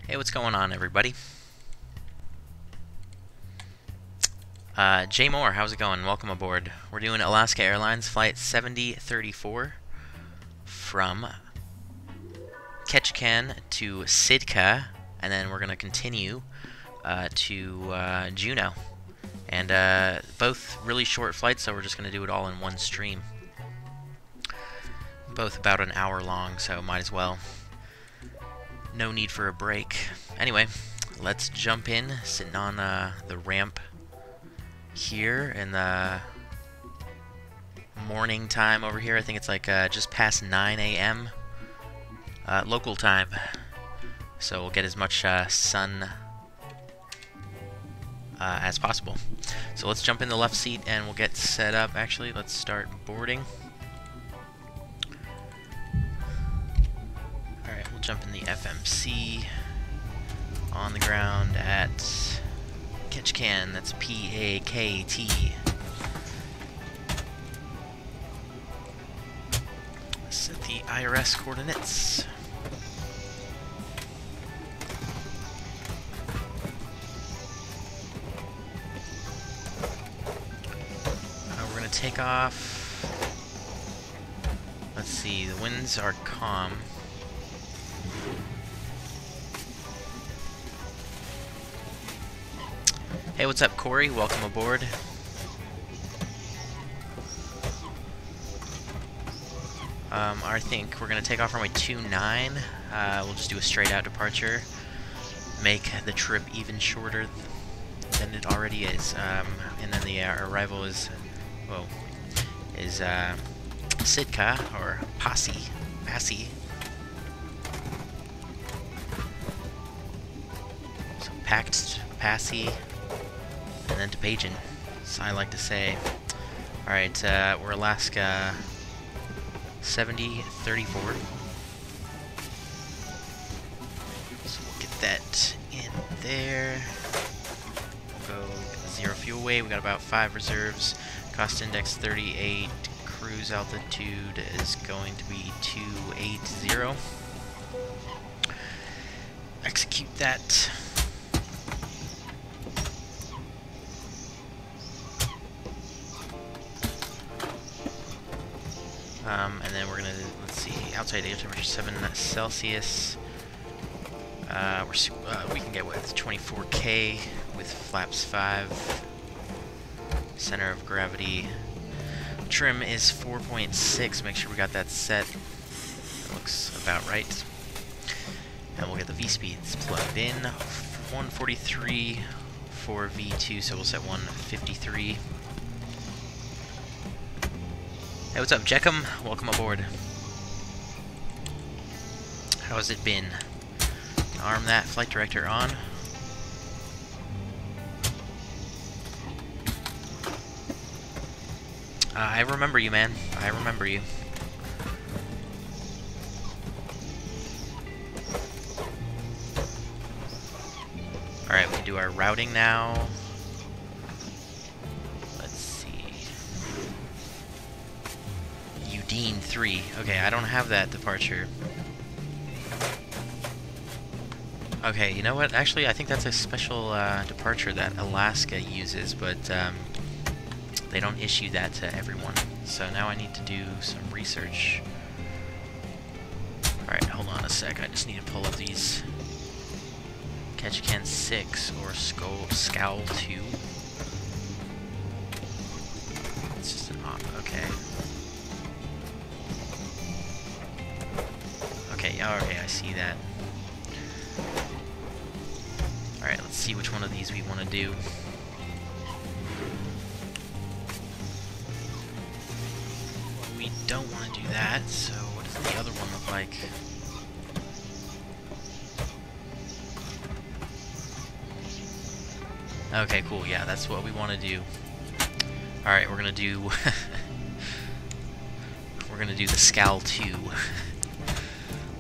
Hey, what's going on, everybody? Jay Moore, how's it going? Welcome aboard. We're doing Alaska Airlines Flight 7034 from Ketchikan to Sitka, and then we're going to continue to Juneau. And both really short flights, so we're just going to do it all in one stream. Both about an hour long, so might as well. No need for a break. Anyway, let's jump in, sitting on the ramp here in the morning time over here. I think it's like just past 9 a.m. Local time. So we'll get as much sun as possible. So let's jump in the left seat and we'll get set up. Actually, let's start boarding. Alright, we'll jump in the FMC on the ground at Ketchikan. That's P-A-K-T. Set the IRS coordinates. We're going to take off. Let's see, the winds are calm. Hey, what's up, Corey? Welcome aboard. I think we're going to take off runway 29. We'll just do a straight-out departure. Make the trip even shorter than it already is. And then the arrival is, Sitka, or Passy. So packed Passy. And then to Pageant, as I like to say. Alright, we're Alaska 7034. So we'll get that in there. We'll go zero fuel weight. We got about 5 reserves. Cost index 38. Cruise altitude is going to be 280. Execute that. And then we're gonna, let's see, outside air temperature 7 Celsius. We can get with 24K with flaps 5. Center of gravity. Trim is 4.6. Make sure we got that set. That looks about right. And we'll get the V-speeds plugged in. 143 for V2, so we'll set 153. Hey, what's up, Jeckham? Welcome aboard. How has it been? Arm that flight director on. I remember you, man. I remember you. Alright, we can do our routing now. Dean 3. Okay, I don't have that departure. Okay, you know what? Actually, I think that's a special departure that Alaska uses, but they don't issue that to everyone. So now I need to do some research. Alright, hold on a sec. I just need to pull up these Ketchikan 6 or Scowl 2. It's just an op. Okay. Okay, I see that. Alright, let's see which one of these we want to do. We don't want to do that, so what does the other one look like? Okay, cool, yeah, that's what we want to do. Alright, we're gonna do... we're gonna do the Scowl 2.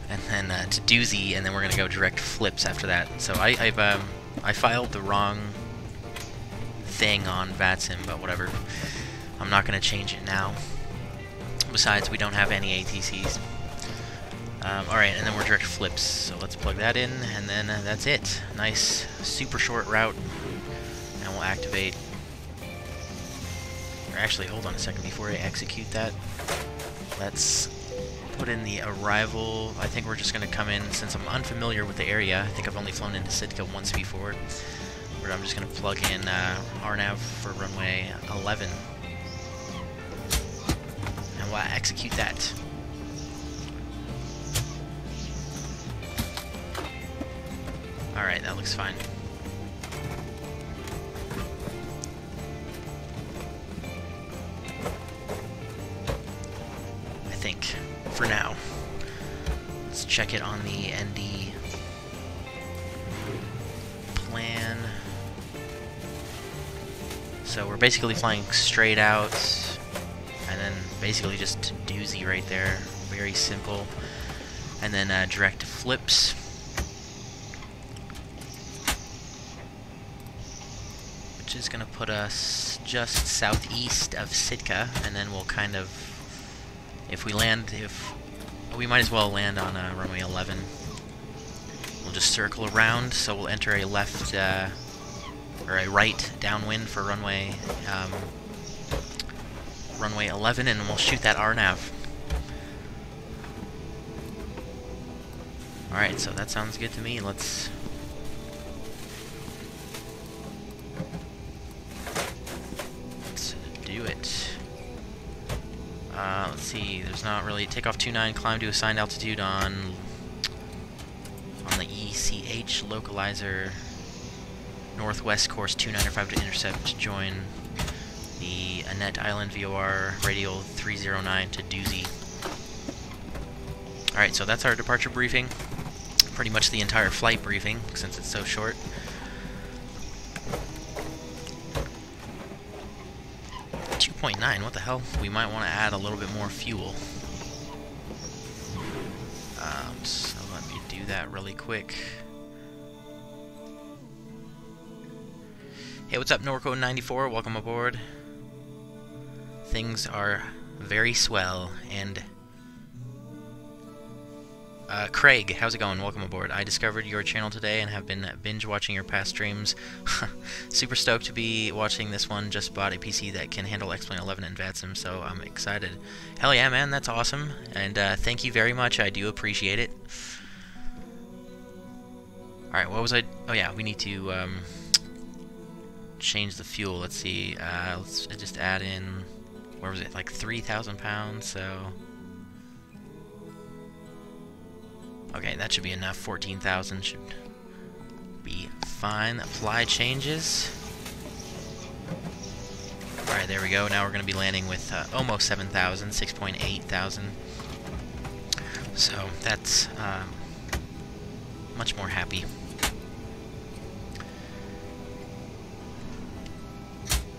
And then to doozy, and then we're gonna go direct flips after that. So I filed the wrong thing on VATSIM, but whatever. I'm not gonna change it now. Besides, we don't have any ATCs. Alright, and then we're direct flips, so let's plug that in, and then that's it. Nice, super short route, and we'll activate. Or actually, hold on a second before I execute that. Let's put in the arrival. I think we're just going to come in, since I'm unfamiliar with the area. I think I've only flown into Sitka once before, but I'm just going to plug in RNAV for runway 11. And we'll execute that. Alright, that looks fine. I think, for now. Let's check it on the ND plan. So we're basically flying straight out, and then basically just doozy right there. Very simple. And then direct flips. Is going to put us just southeast of Sitka, and then we'll kind of, if we land, we might as well land on runway 11. We'll just circle around, so we'll enter a left, or a right downwind for runway 11, and we'll shoot that RNAV. Alright, so that sounds good to me. Let's do it. Let's see, there's not really takeoff 29, climb to assigned altitude on the ECH localizer, northwest course 295 to intercept, join the Annette Island VOR radial 309 to Doozy. Alright, so that's our departure briefing. Pretty much the entire flight briefing, since it's so short. What the hell? We might want to add a little bit more fuel. So let me do that really quick. Hey, what's up, Norco94? Welcome aboard. Things are very swell, and Craig, how's it going? Welcome aboard. I discovered your channel today and have been binge-watching your past streams. Super stoked to be watching this one. Just bought a PC that can handle X-Plane 11 and VATSIM, so I'm excited. Hell yeah, man, that's awesome. And thank you very much. I do appreciate it. Alright, what was I... Oh yeah, we need to change the fuel. Let's see. Let's just add in... Where was it? Like 3,000 pounds, so... Okay, that should be enough. 14,000 should be fine. Apply changes. Alright, there we go. Now we're going to be landing with almost 7,000, 6.8 thousand. So that's much more happy.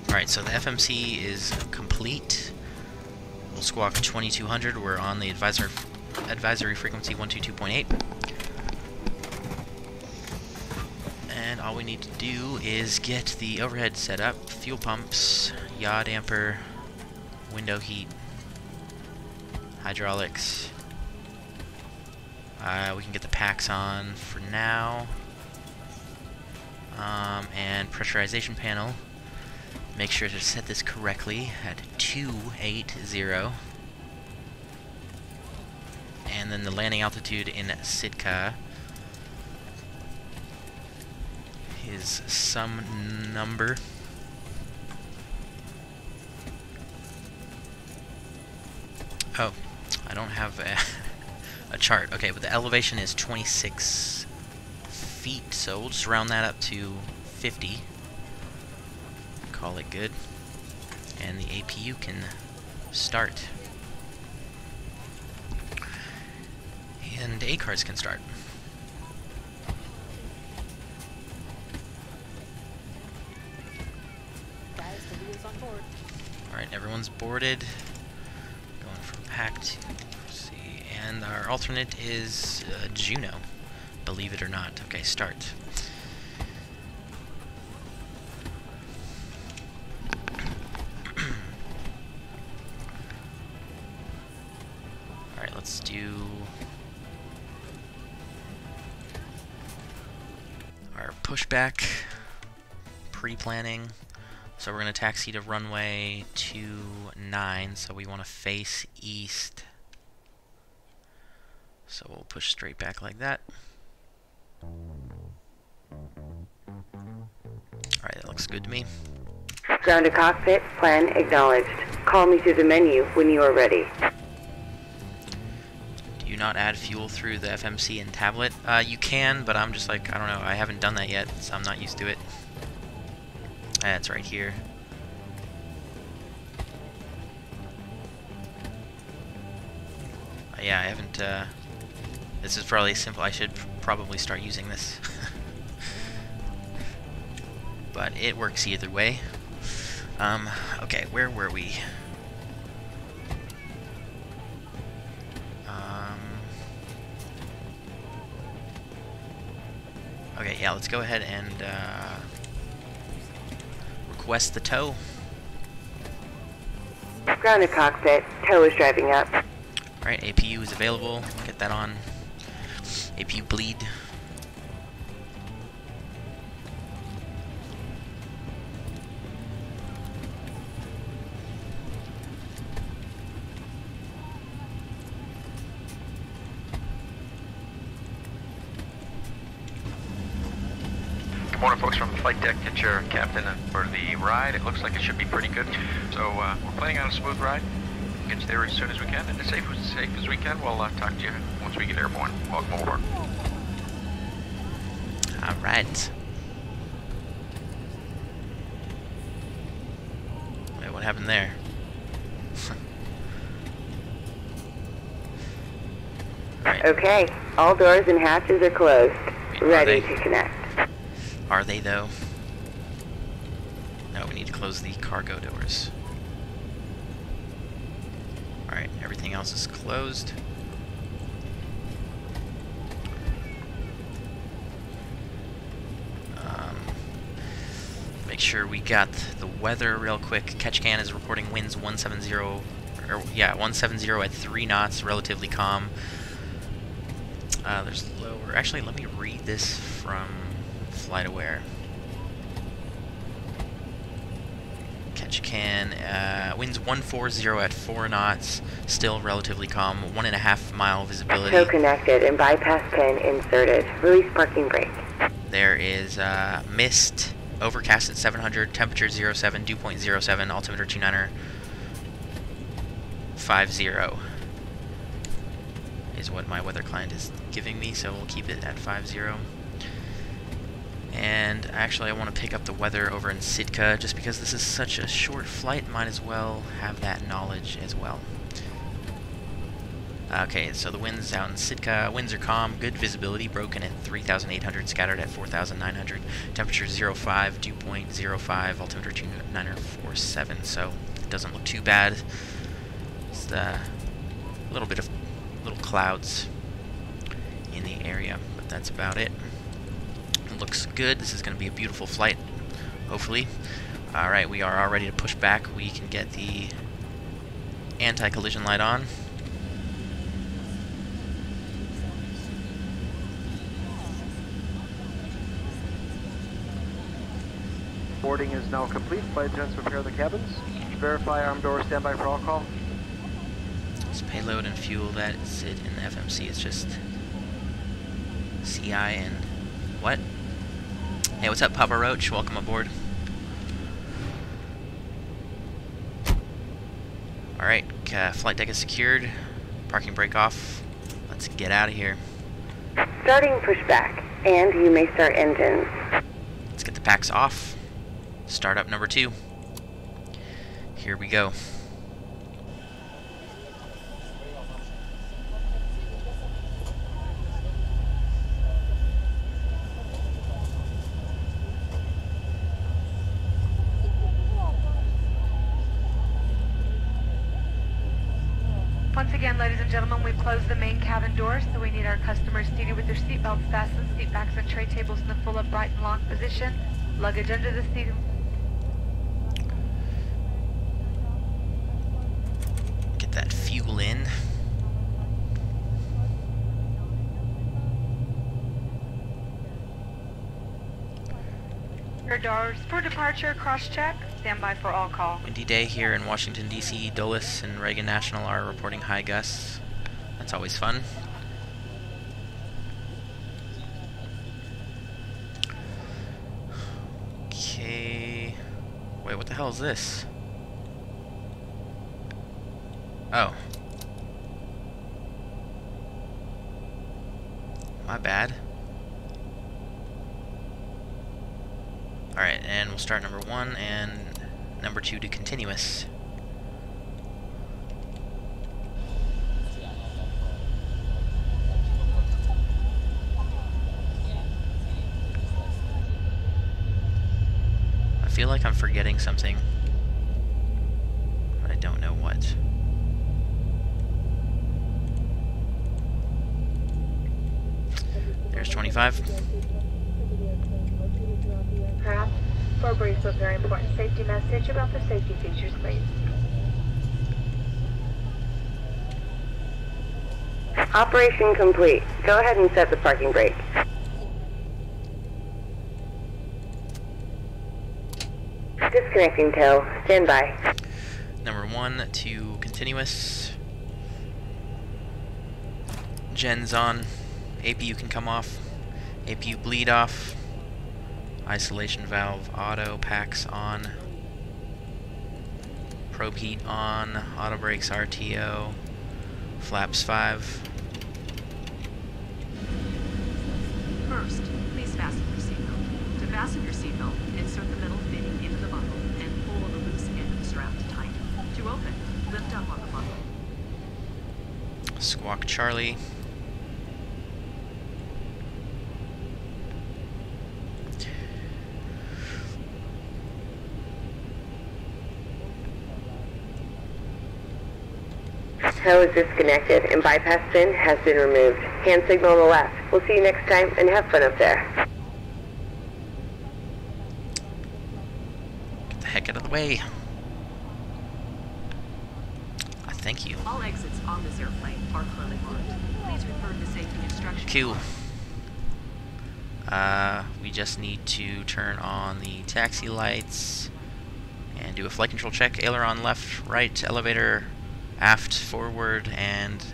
Alright, so the FMC is complete. We'll squawk 2200. We're on the advisory frequency 122.8. And all we need to do is get the overhead set up, fuel pumps, yaw damper, window heat, hydraulics. We can get the packs on for now. And pressurization panel. Make sure to set this correctly at 280. And then the landing altitude in Sitka is some number. Oh, I don't have a chart. Okay, but the elevation is 26 feet, so we'll just round that up to 50. Call it good. And the APU can start. And A-cars can start. Guys, the wheel's on board. Alright, everyone's boarded. Going from pack to... see. And our alternate is Juneau. Believe it or not. Okay, start. Alright, let's do our pushback pre-planning. So we're going to taxi to runway 29, so we want to face east. So we'll push straight back like that. Alright, that looks good to me. Ground to cockpit, plan acknowledged. Call me through the menu when you are ready. Do you not add fuel through the FMC and tablet? You can, but I'm just like, I don't know, I haven't done that yet, so I'm not used to it. It's right here. Yeah, I haven't, this is probably simple. I should probably start using this. But it works either way. Okay, where were we? Okay, yeah, let's go ahead and request the tow. Ground to cockpit, tow is driving up. Alright, APU is available. Get that on. APU bleed. Good morning, folks from the flight deck. Get your captain for the ride. It looks like it should be pretty good. So we're planning on a smooth ride. Get you there as soon as we can, and as safe as we can. We'll talk to you once we get airborne. Welcome aboard. All right. Wait, what happened there? Right. Okay, all doors and hatches are closed. Ready to connect. Are they, though? No, we need to close the cargo doors. Alright, everything else is closed. Make sure we got the weather real quick. Ketchikan is reporting winds 170 at 3 knots, relatively calm. There's lower. Actually, let me read this from FlightAware. Ketchikan, winds 140 at 4 knots, still relatively calm, 1.5 mile visibility. Tow connected and bypass pin inserted. Release parking brake. There is mist, overcast at 700, temperature 07, dew point 07, altimeter 29er 50 is what my weather client is giving me, so we'll keep it at 50. And actually I want to pick up the weather over in Sitka, just because this is such a short flight, might as well have that knowledge as well. Okay, so the winds out in Sitka, winds are calm, good visibility, broken at 3,800, scattered at 4,900, temperature 05, dew point 05, altimeter 29er 47, so it doesn't look too bad. It's the little bit of little clouds in the area, but that's about it. It looks good. This is going to be a beautiful flight, hopefully. Alright, we are all ready to push back. We can get the anti-collision light on. Boarding is now complete. Flight attendants prepare the cabins. Verify arm door, standby for all call. This payload and fuel that sit in the FMC is just CI and what? Hey, what's up, Papa Roach? Welcome aboard. Alright, flight deck is secured. Parking brake off. Let's get out of here. Starting pushback, and you may start engines. Let's get the packs off. Start up number 2. Here we go. Once again, ladies and gentlemen, we've closed the main cabin doors, so we need our customers seated with their seatbelts fastened, seat backs and tray tables in the full upright and locked position, luggage under the seat. Get that fuel in. Your doors for departure, cross-check. Stand by for all call. Windy day here in Washington, D.C. Dulles and Reagan National are reporting high gusts. That's always fun. Okay. Wait, what the hell is this? Oh. My bad. Alright, and we'll start number 1 and number 2 to continuous. I feel like I'm forgetting something, but I don't know what. There's 25. Perhaps for a brief but very important safety message about the safety features, please. Operation complete. Go ahead and set the parking brake. Disconnecting tow. Stand by. Number 1 to continuous. Gen's on. APU can come off. APU bleed off. Isolation valve auto packs on. Probe heat on. Auto brakes RTO. Flaps 5. First, please fasten your seatbelt. To fasten your seatbelt, insert the metal fitting into the buckle and pull the loose end of the strap to tighten. To open, lift up on the buckle. Squawk Charlie. Tow is disconnected and bypass pin has been removed. Hand signal on the left. We'll see you next time and have fun up there. Get the heck out of the way. Thank you. All exits on this airplane are clearly marked. Please refer to the safety instructions. Cool. We just need to turn on the taxi lights and do a flight control check. Aileron left, right, elevator aft, forward, and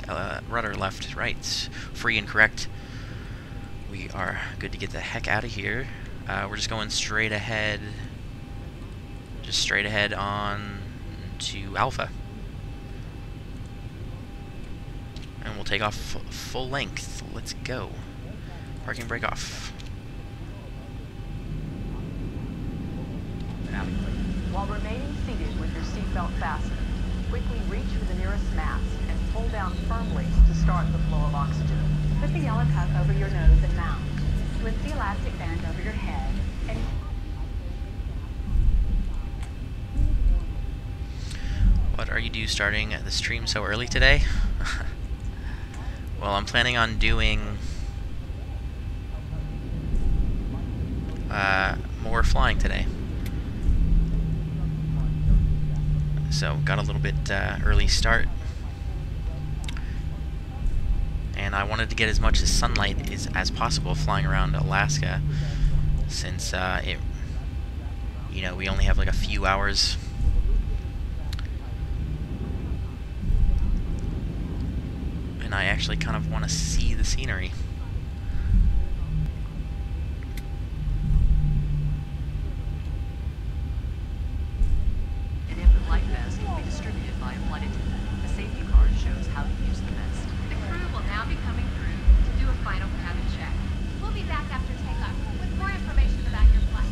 rudder left, right. Free and correct. We are good to get the heck out of here. We're just going straight ahead. Just straight ahead on to Alpha. And we'll take off full length. Let's go. Parking brake off. While remaining seated with your seatbelt fastened, quickly reach for the nearest mast and pull down firmly to start the flow of oxygen. Put the yellow cup over your nose and mouth. Slip the elastic band over your head and... What are you starting the stream so early today? Well, I'm planning on doing more flying today. So, got a little bit early start. And I wanted to get as much as sunlight as possible flying around Alaska, since we only have like a few hours. And I actually kind of want to see the scenery. An infant life vest will be distributed by a flight attendant. The safety card shows how to use the vest. The crew will now be coming through to do a final cabin check. We'll be back after takeoff with more information about your flight.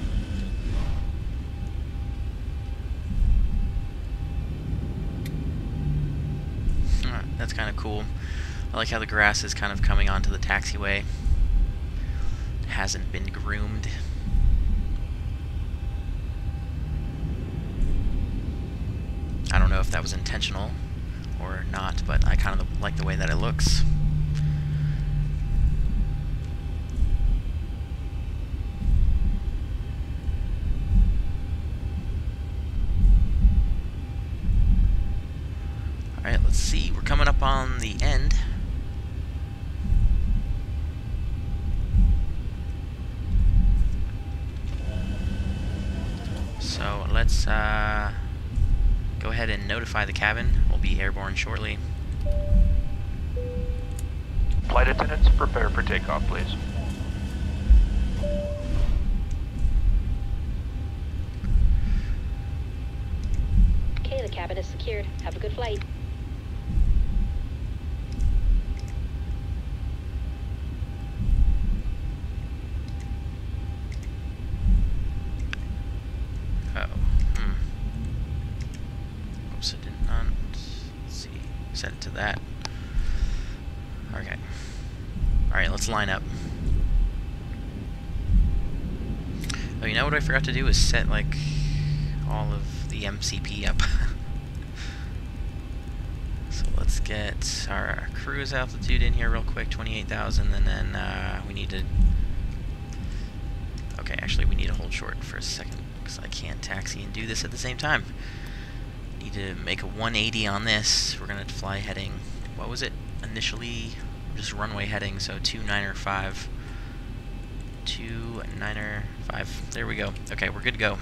That's kind of cool. I like how the grass is kind of coming onto the taxiway. It hasn't been groomed. I don't know if that was intentional or not, but I kind of like the way that it looks. Alright, let's see. We're coming up on the end. let's go ahead and notify the cabin. We'll be airborne shortly. Flight attendants, prepare for takeoff, please. Okay, the cabin is secured. Have a good flight. Oops, I did not. Let's see. Set it to that. Okay. Alright, let's line up. Oh, you know what I forgot to do is set, like, all of the MCP up. So let's get our cruise altitude in here real quick, 28,000, and then we need to... Okay, actually we need to hold short for a second, because I can't taxi and do this at the same time. Need to make a 180 on this. We're going to fly heading... What was it? Initially, just runway heading, so 295. 295. There we go. Okay, we're good to go.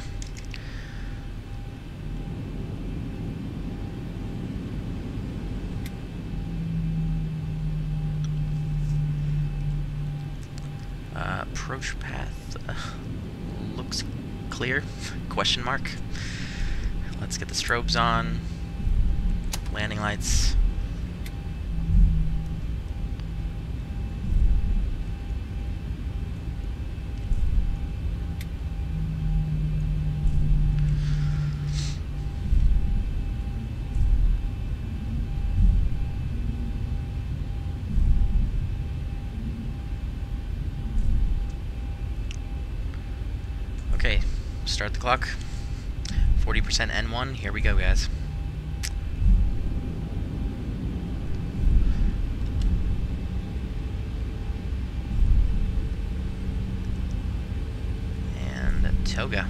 Approach path looks clear? Question mark. Let's get the strobes on. Landing lights. Okay, start the clock. 40% N1, here we go, guys. And toga.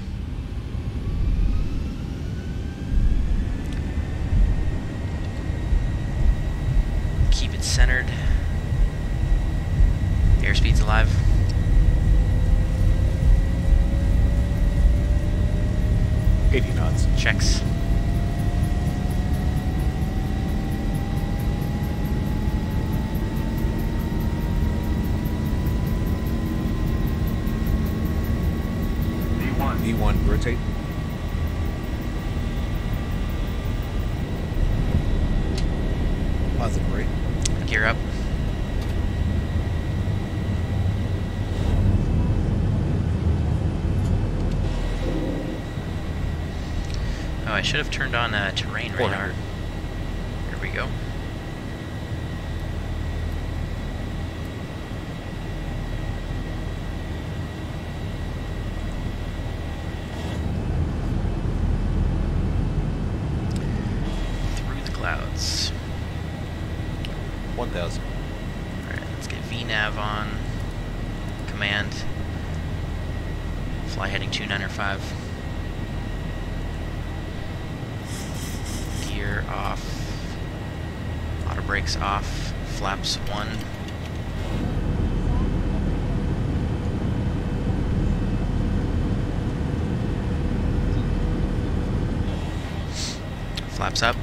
Keep it centered. Airspeed's alive. knots. Checks. V1, rotate. Positive rate. Gear up. Oh, I should have turned on terrain radar. Here we go. Through the clouds. 1,000. Alright, let's get VNav on. Command. Fly heading 295. Gear off. Auto brakes off. Flaps 1. Flaps up.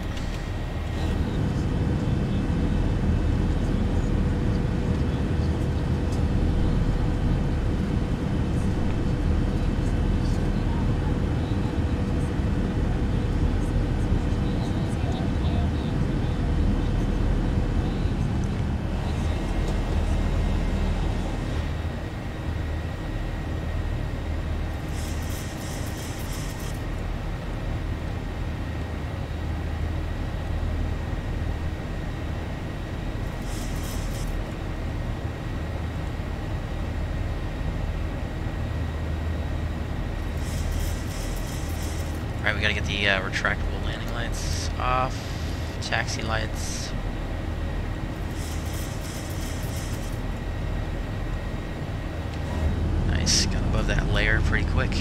Alright, we gotta get the retractable landing lights off, taxi lights. Nice, got above that layer pretty quick.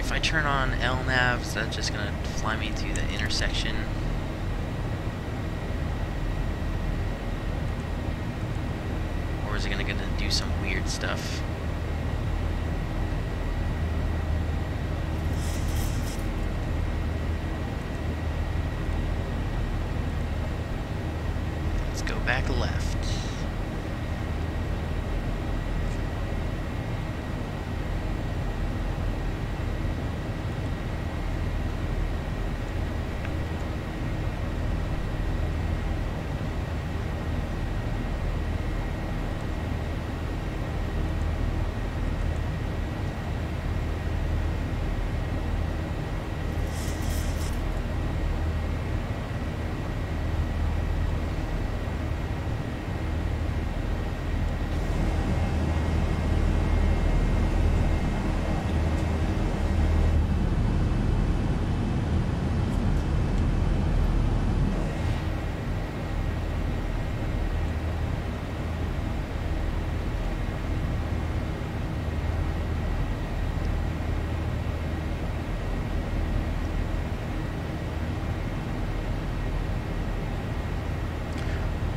if I turn on LNAV, is that just gonna fly me to the intersection? Or is it gonna do some weird stuff? Let's go back left.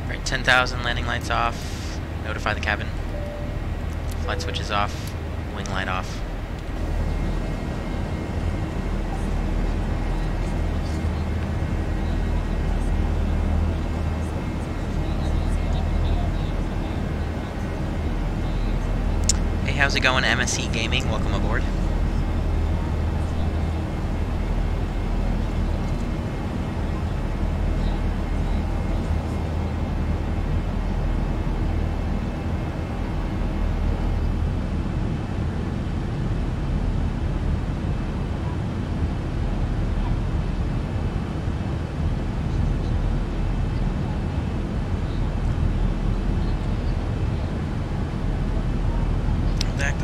Alright, 10,000, landing lights off, notify the cabin, flight switches off, wing light off. Hey, how's it going, MSC Gaming? Welcome aboard.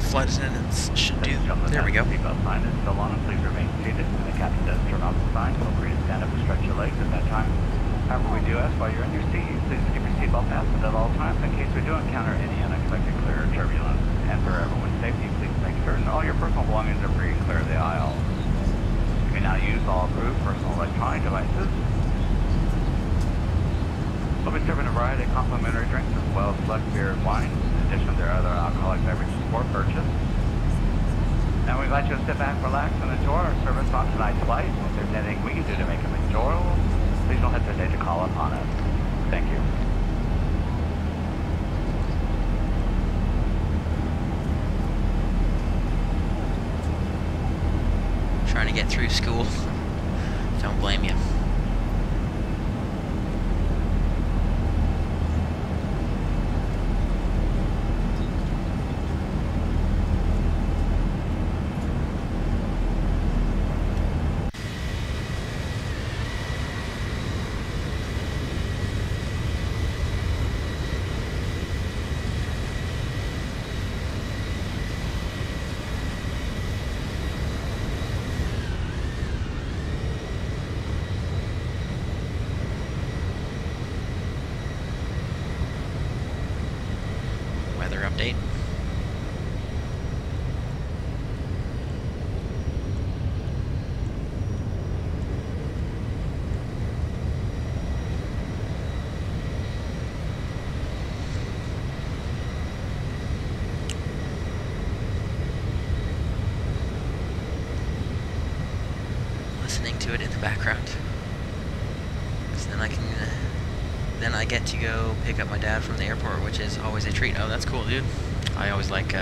Flight attendants should do. There we go. Seatbelt sign is still on, and please remain seated. When the captain does turn off the sign, feel free to stand up and stretch your legs at that time. However, we do ask while you're in your seat, please keep your seatbelt fastened at all times in case we do encounter any unexpected clear or turbulence. And for everyone's safety, please make certain all your personal belongings are free and clear of the aisle. You can now use all approved personal electronic devices. We'll be serving a variety of complimentary drinks as well as select beer and wine. In addition, there are other alcoholic beverages for purchase. Now we invite you to sit back, relax, and enjoy our service on tonight's flight. If there's anything we can do to make it enjoyable, please don't hesitate to call upon us. Thank you. Trying to get through school. Don't blame you. Update. Listening to it in the background. So then I get to go pick up my dad from the airport, which is always a treat. Oh, that's cool, dude. I always like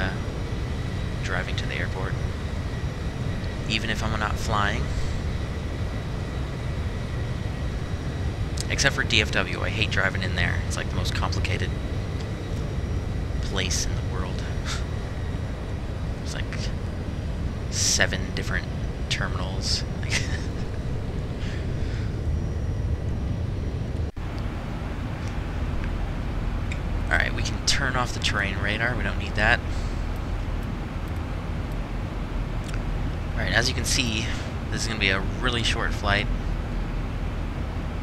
driving to the airport, even if I'm not flying. Except for DFW, I hate driving in there. It's like the most complicated place in the world. There's like 7 different terminals. Alright, we can turn off the terrain radar. We don't need that. Alright, as you can see, this is going to be a really short flight.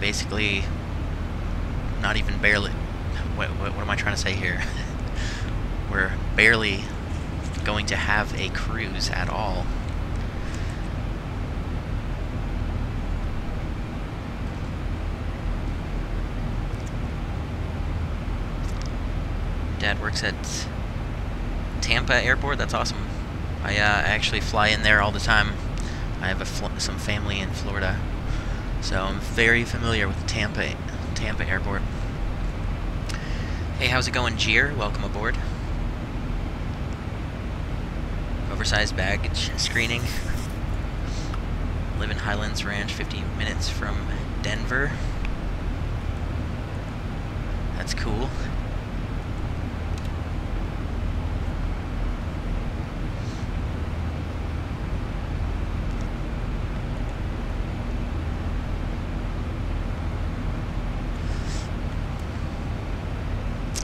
Basically, not even barely... What am I trying to say here? We're barely going to have a cruise at all. Dad works at Tampa Airport. That's awesome. I actually fly in there all the time. I have some family in Florida, so I'm very familiar with Tampa Airport. Hey, how's it going, Jeer? Welcome aboard. Oversized baggage screening. Live in Highlands Ranch, 15 minutes from Denver. That's cool.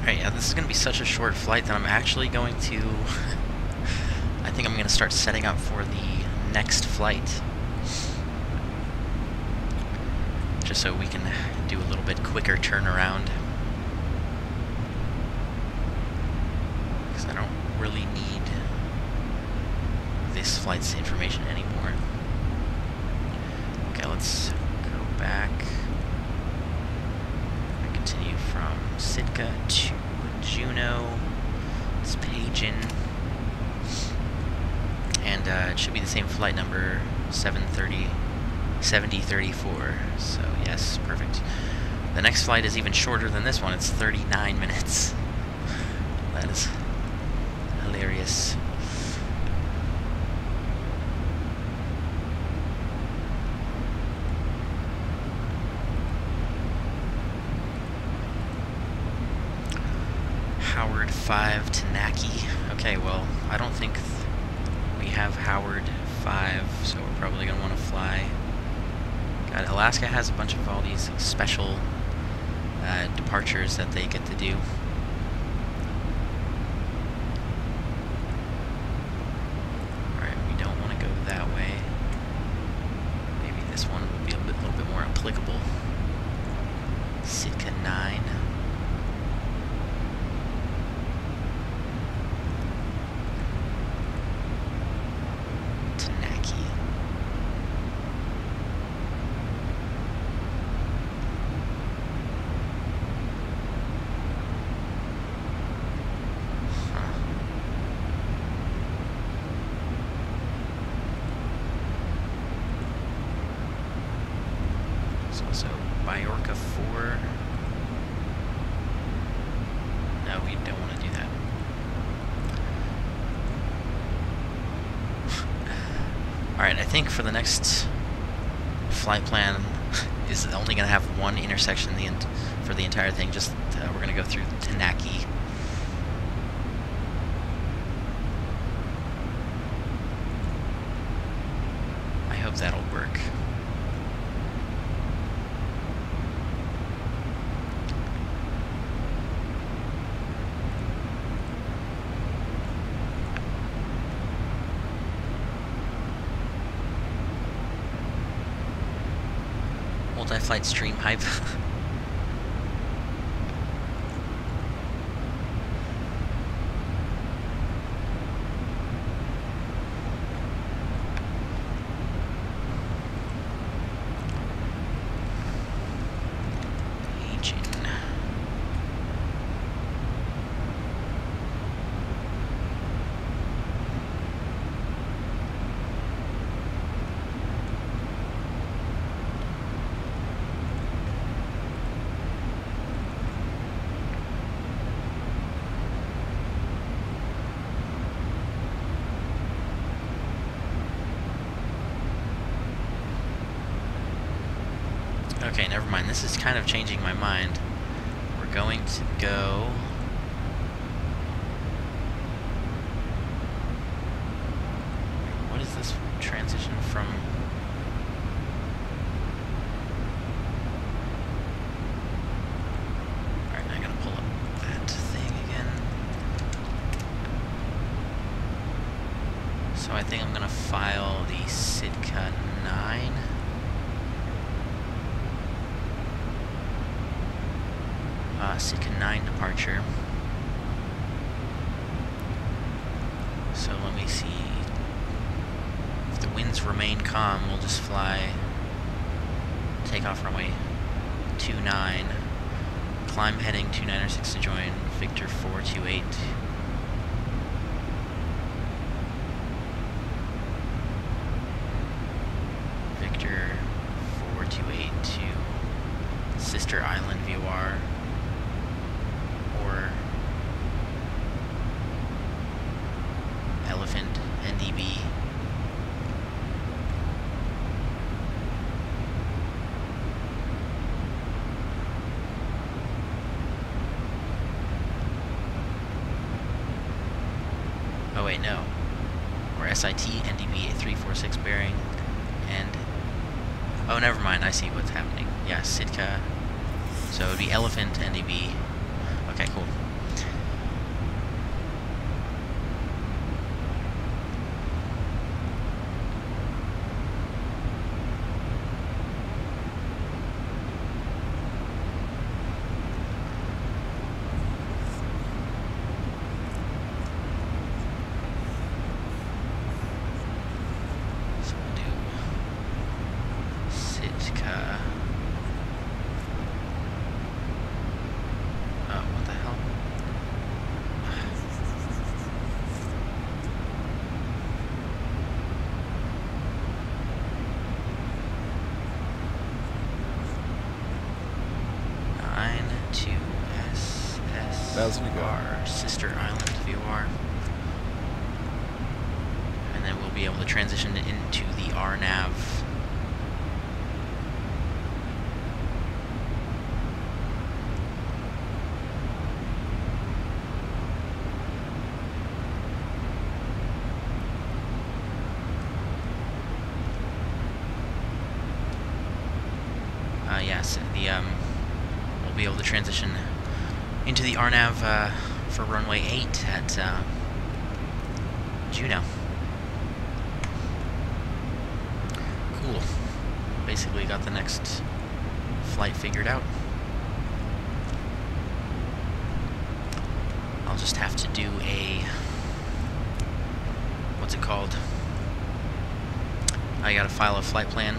Alright, yeah, this is going to be such a short flight that I'm actually going to... I think I'm going to start setting up for the next flight. Just so we can do a little bit quicker turnaround. Because I don't really need this flight's information anymore. Okay, let's go back. I continue from Sitka to Juneau. Let's page in. And it should be the same flight number, 7034. So yes, perfect. The next flight is even shorter than this one. It's 39 minutes. That is hilarious. Howard 5 to Naki. Okay, well, I don't think we have Howard 5, so we're probably going to want to fly. God, Alaska has a bunch of all these special departures that they get to do. Alright, we don't want to go that way. Maybe this one would be a little bit more applicable. Sitka 9. So Majorca 4. No, we don't want to do that. Alright, I think for the next flight plan is only going to have one intersection for the entire thing. Just we're going to go through Tanaki. I hope that'll work. Multi-flight stream hype. Okay, never mind. This is kind of changing my mind. We're going to go... What is this transition from? Alright, I gotta pull up that thing again. So I think I'm gonna file the Sitka 9. Sitka 9 departure. So let me see. If the winds remain calm, we'll just fly takeoff runway 29, climb heading 296 to join Victor 428. Victor 428 to Sister Island VOR, or Elephant NDB. Oh wait, no. Or SIT NDB 346 bearing, and oh, never mind. I see what's happening. Yeah, Sitka. So it would be Elephant NDB. Okay, cool. SSR, Sister Island VOR. And then we'll be able to transition into the RNAV. Yes, we'll be able to transition into the RNAV for runway 8 at Juneau. Cool. Basically got the next flight figured out. I'll just have to do a... what's it called? I gotta file a flight plan.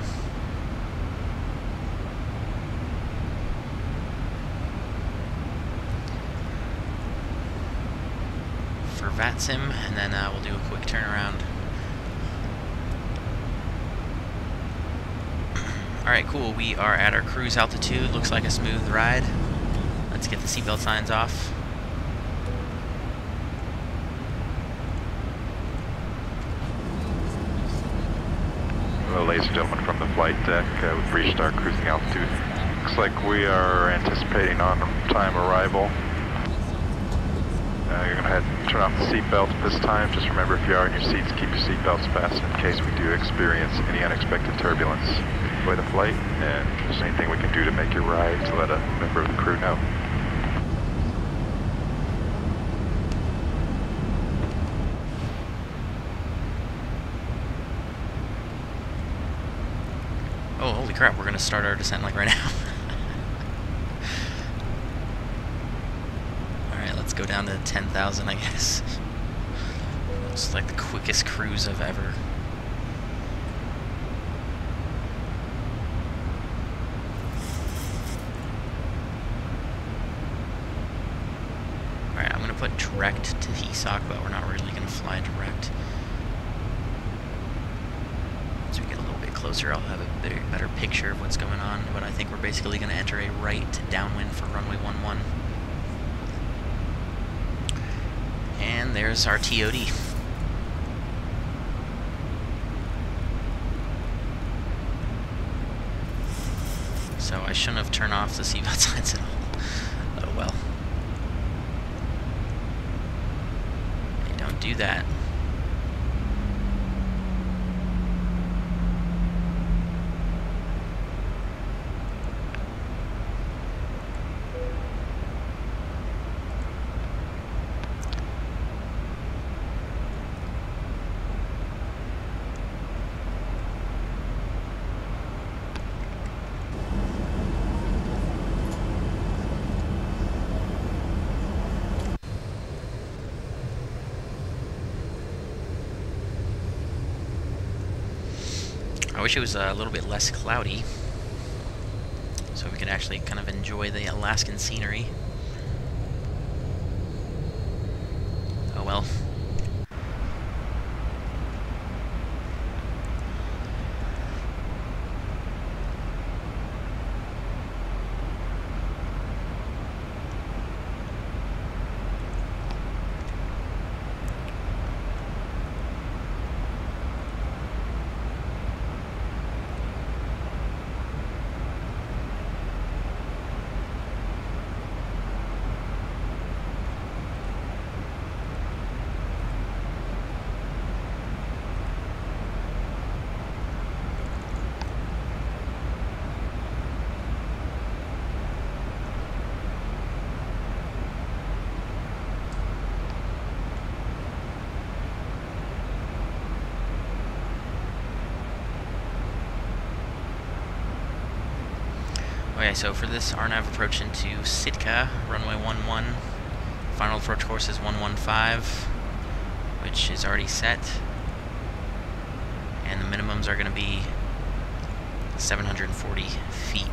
For VATSIM, and then we'll do a quick turnaround. Alright, cool. We are at our cruise altitude. Looks like a smooth ride. Let's get the seatbelt signs off. Well, ladies and gentlemen, from the flight deck, we've reached our cruising altitude. Looks like we are anticipating on-time arrival. You're going to head and turn off the seatbelt at this time. Just remember, if you are in your seats, keep your seatbelts fastened in case we do experience any unexpected turbulence. Enjoy the flight, and if there's anything we can do to make your ride, to let a member of the crew know. Oh, holy crap, we're going to start our descent like right now. Go down to 10,000, I guess. It's like the quickest cruise I've ever. Alright, I'm gonna put direct to HeSoc, but we're not really gonna fly direct. As we get a little bit closer, I'll have a better picture of what's going on, but I think we're basically gonna enter a right downwind for runway 11. And there's our TOD. So I shouldn't have turned off the seatbelt signs at all. Oh well. Hey, don't do that. I wish it was a little bit less cloudy, so so we could actually kind of enjoy the Alaskan scenery. Oh well. Okay, so for this RNAV approach into Sitka, runway 11, final approach course is 115, which is already set, and the minimums are going to be 740 feet.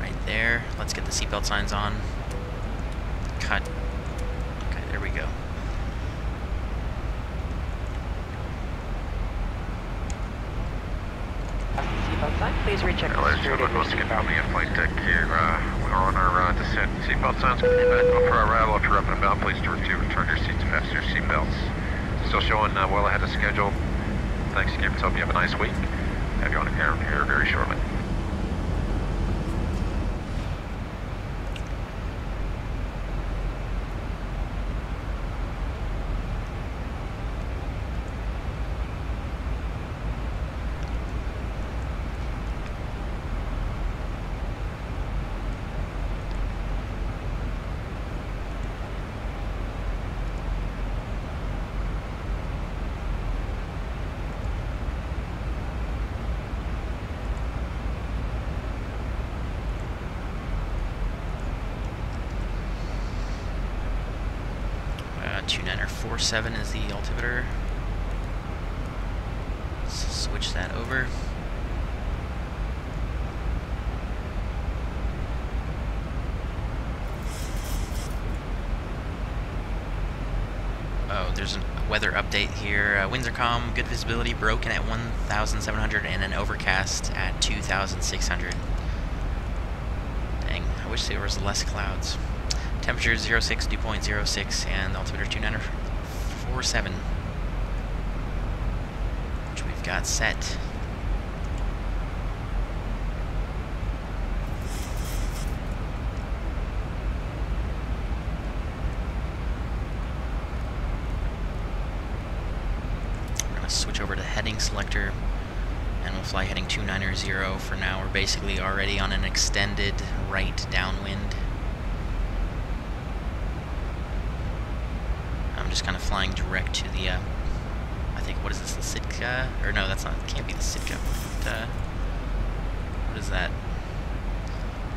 Right there. Let's get the seatbelt signs on. Cut. Okay, there we go. Seatbelt sign, please recheck the security. Let's get out the flight deck here. We're on our descent. Seatbelt signs going to be back up for our rattle. If you're up and about, please return your seats, fasten your seatbelts. Still showing well ahead of schedule. Thanks, Cameron. Hope you have a nice week. Have you on the camera here very shortly. Tuniner 47 is the altimeter. Let's switch that over. Oh, there's a weather update here. Winds are calm, good visibility, broken at 1,700, and an overcast at 2,600. Dang, I wish there was less clouds. Temperature 06, dew point 06, and altimeter 2947, which we've got set. We're going to switch over to heading selector, and we'll fly heading 290. For now, we're basically already on an extended right downwind. Just kind of flying direct to the, I think, what is this, the Sitka? Or no, that's not, it can't be the Sitka. What is that?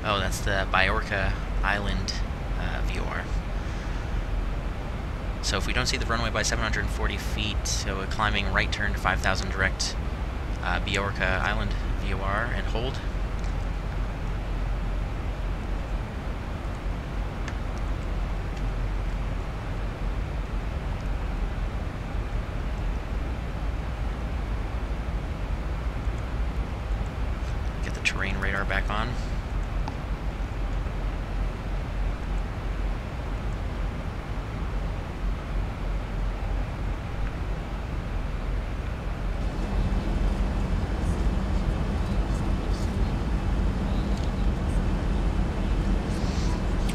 Oh, that's the Biorka Island VOR. So if we don't see the runway by 740 feet, so a climbing right turn to 5,000 direct Biorka Island VOR and hold. Terrain radar back on.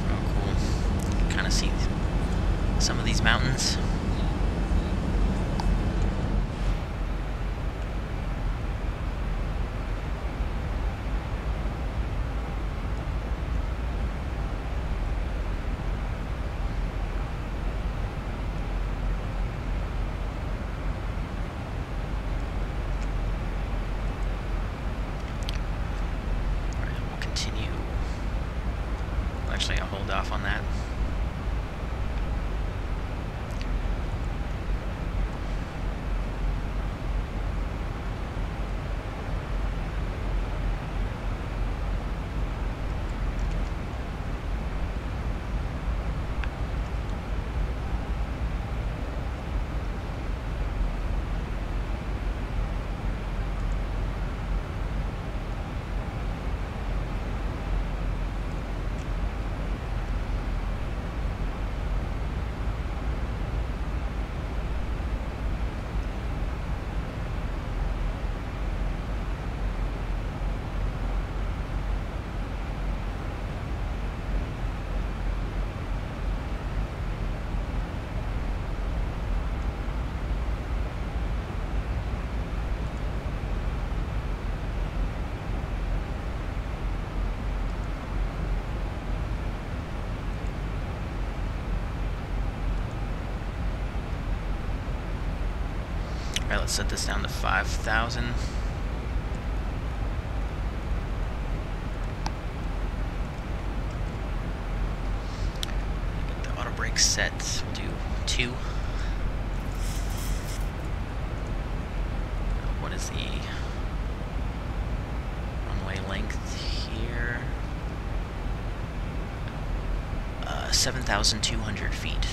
Oh, cool. You can kind of see some of these mountains. actually I'll hold off on that. Alright, let's set this down to 5,000. Get the auto brake set. We'll do 2. What is the runway length here? 7,200 feet.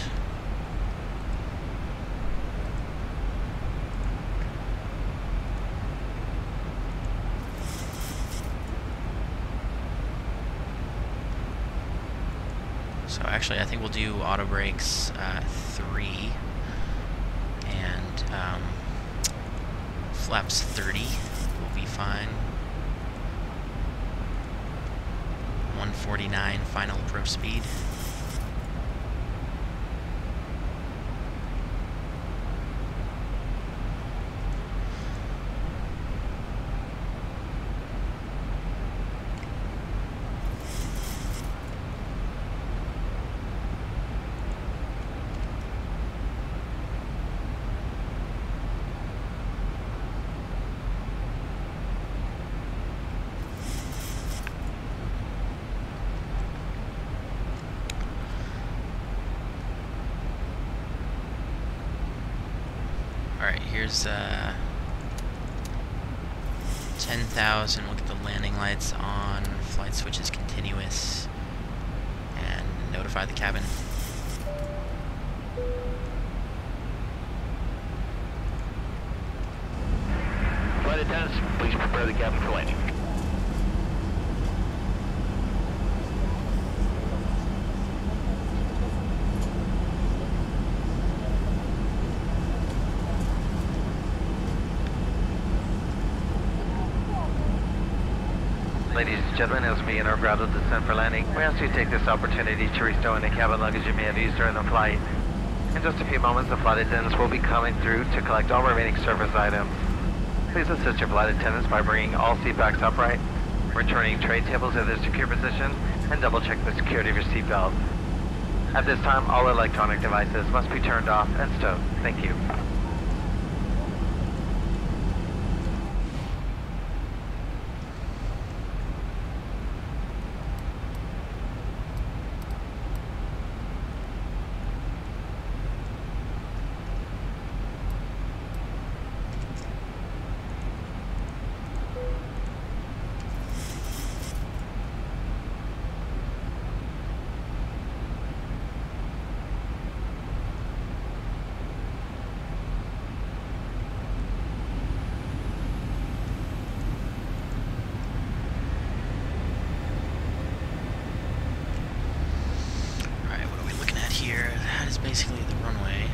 So actually, I think we'll do auto brakes 3 and flaps 30 will be fine. 149 final approach speed. Alright, here's 10,000. We'll get the landing lights on, flight switch is continuous, and notify the cabin. Flight attendants, please prepare the cabin for landing. Ladies and gentlemen, as we begin our gradual descent for landing, we ask you to take this opportunity to restow any cabin luggage you may have used during the flight. In just a few moments, the flight attendants will be coming through to collect all remaining service items. Please assist your flight attendants by bringing all seat backs upright, returning tray tables to their secure position, and double check the security of your seatbelt. At this time, all electronic devices must be turned off and stowed. Thank you. Basically the runway,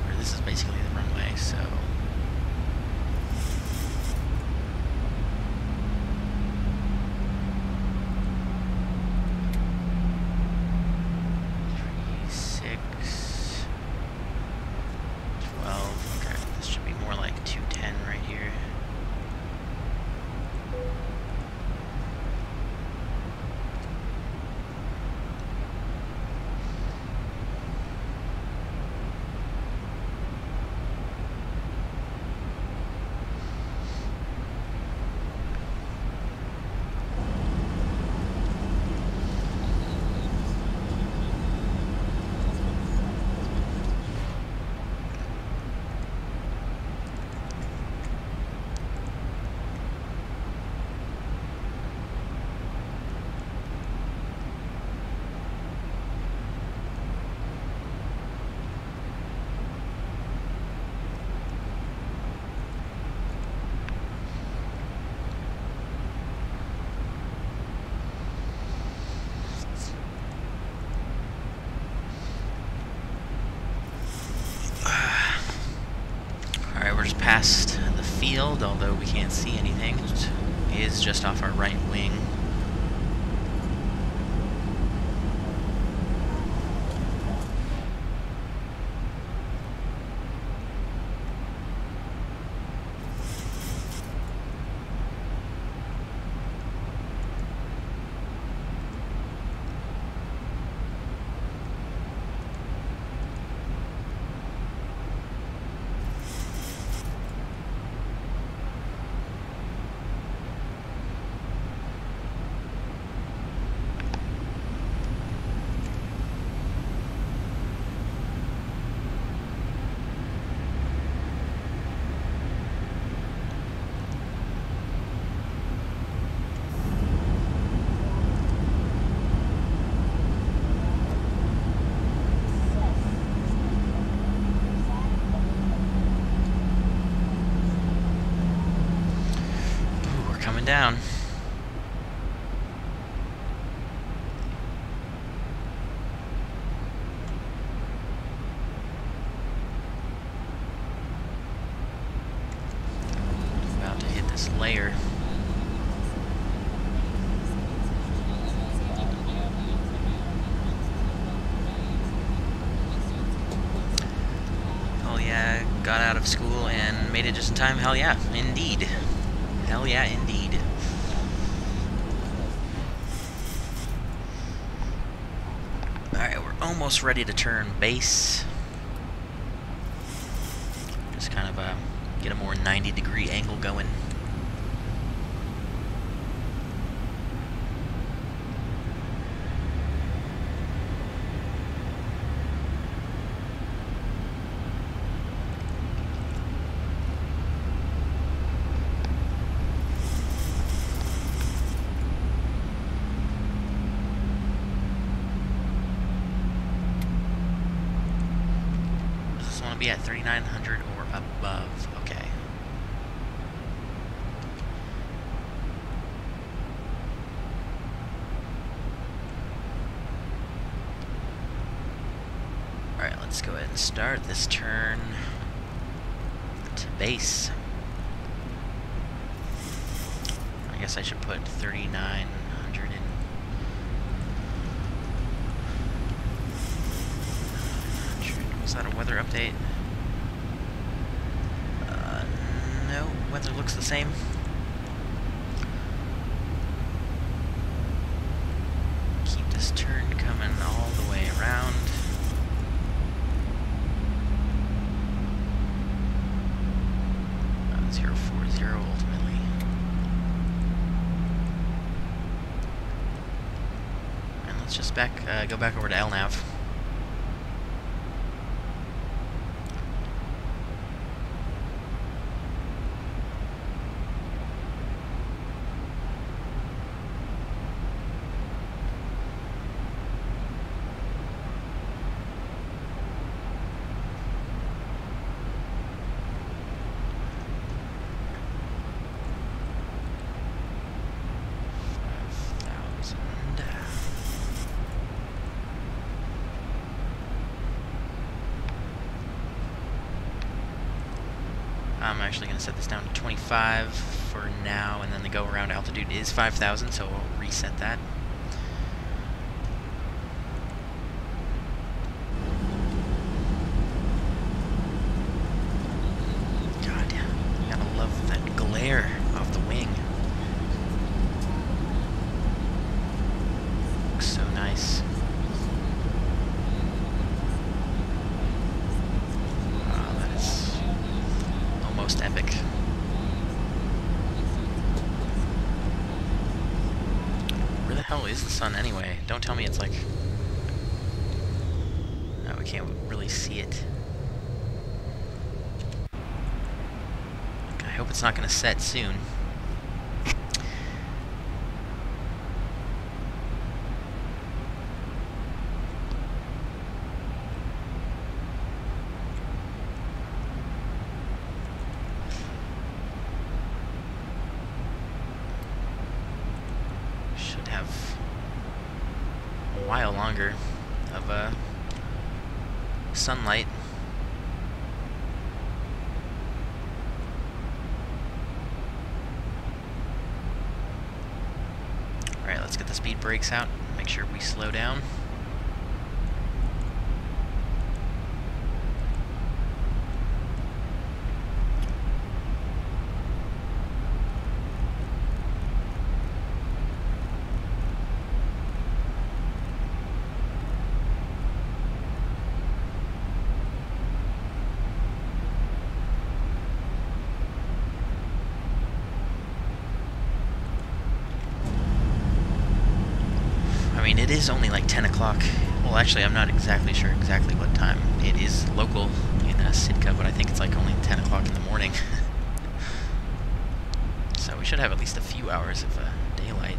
or this is basically the runway, so past the field, although we can't see anything. It is just off our right wing. Down. About to hit this layer. Oh yeah, got out of school and made it just in time. Hell yeah, indeed. Hell yeah, indeed. Alright, we're almost ready to turn base. Just kind of get a more 90-degree angle going. Be at 3,900 or above. Okay. Alright, let's go ahead and start this turn to base. I guess I should put 3,900 in. Was that a weather update? No, weather looks the same. Keep this turn coming all the way around. Oh, 040 ultimately. And let's just go back over to LNAV. I'm actually going to set this down to 25 for now, and then the go-around altitude is 5,000, so we'll reset that. God, you gotta love that glare off the wing. Looks so nice. Epic. Where the hell is the sun anyway? Don't tell me it's like... No, we can't really see it. I hope it's not going to set soon. While longer of sunlight. Let's get the speed brakes out. Make sure we slow down. I mean, it is only like 10 o'clock. Well, actually, I'm not exactly sure exactly what time it is local in Sitka, but I think it's like only 10 o'clock in the morning. So we should have at least a few hours of daylight.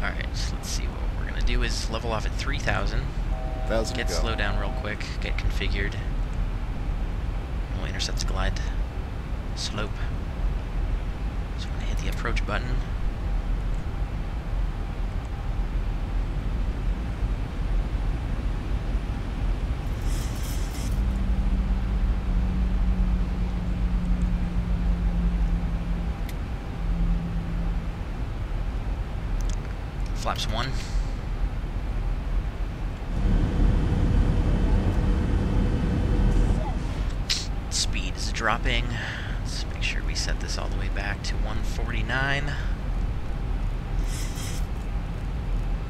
Alright, so let's see. What we're going to do is level off at 3,000. Get slowed down real quick, get configured. We'll intercept the glide slope. So I'm going to hit the approach button. Flaps 1. Speed is dropping. Let's make sure we set this all the way back to 149.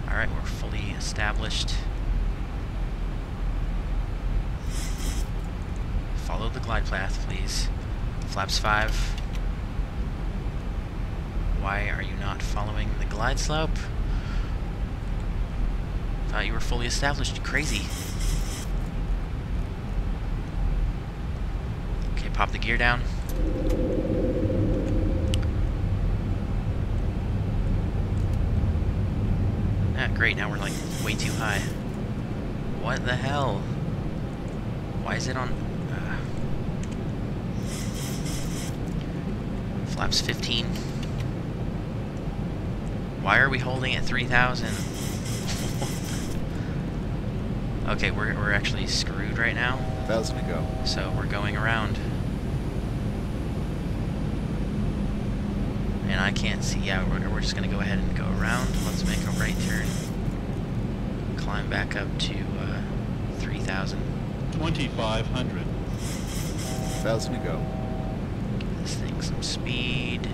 Alright, we're fully established. Follow the glide path, please. Flaps 5. Why are you not following the glide slope? Thought you were fully established, you crazy. Okay, pop the gear down. Ah, great, now we're like way too high. What the hell? Why is it on... Flaps 15. Why are we holding at 3,000? Okay, we're actually screwed right now. 1,000 to go. So we're going around. And I can't see. Yeah, we're just gonna go ahead and go around. Let's make a right turn. Climb back up to 3,000. 2,500. 1,000 to go. Give this thing some speed.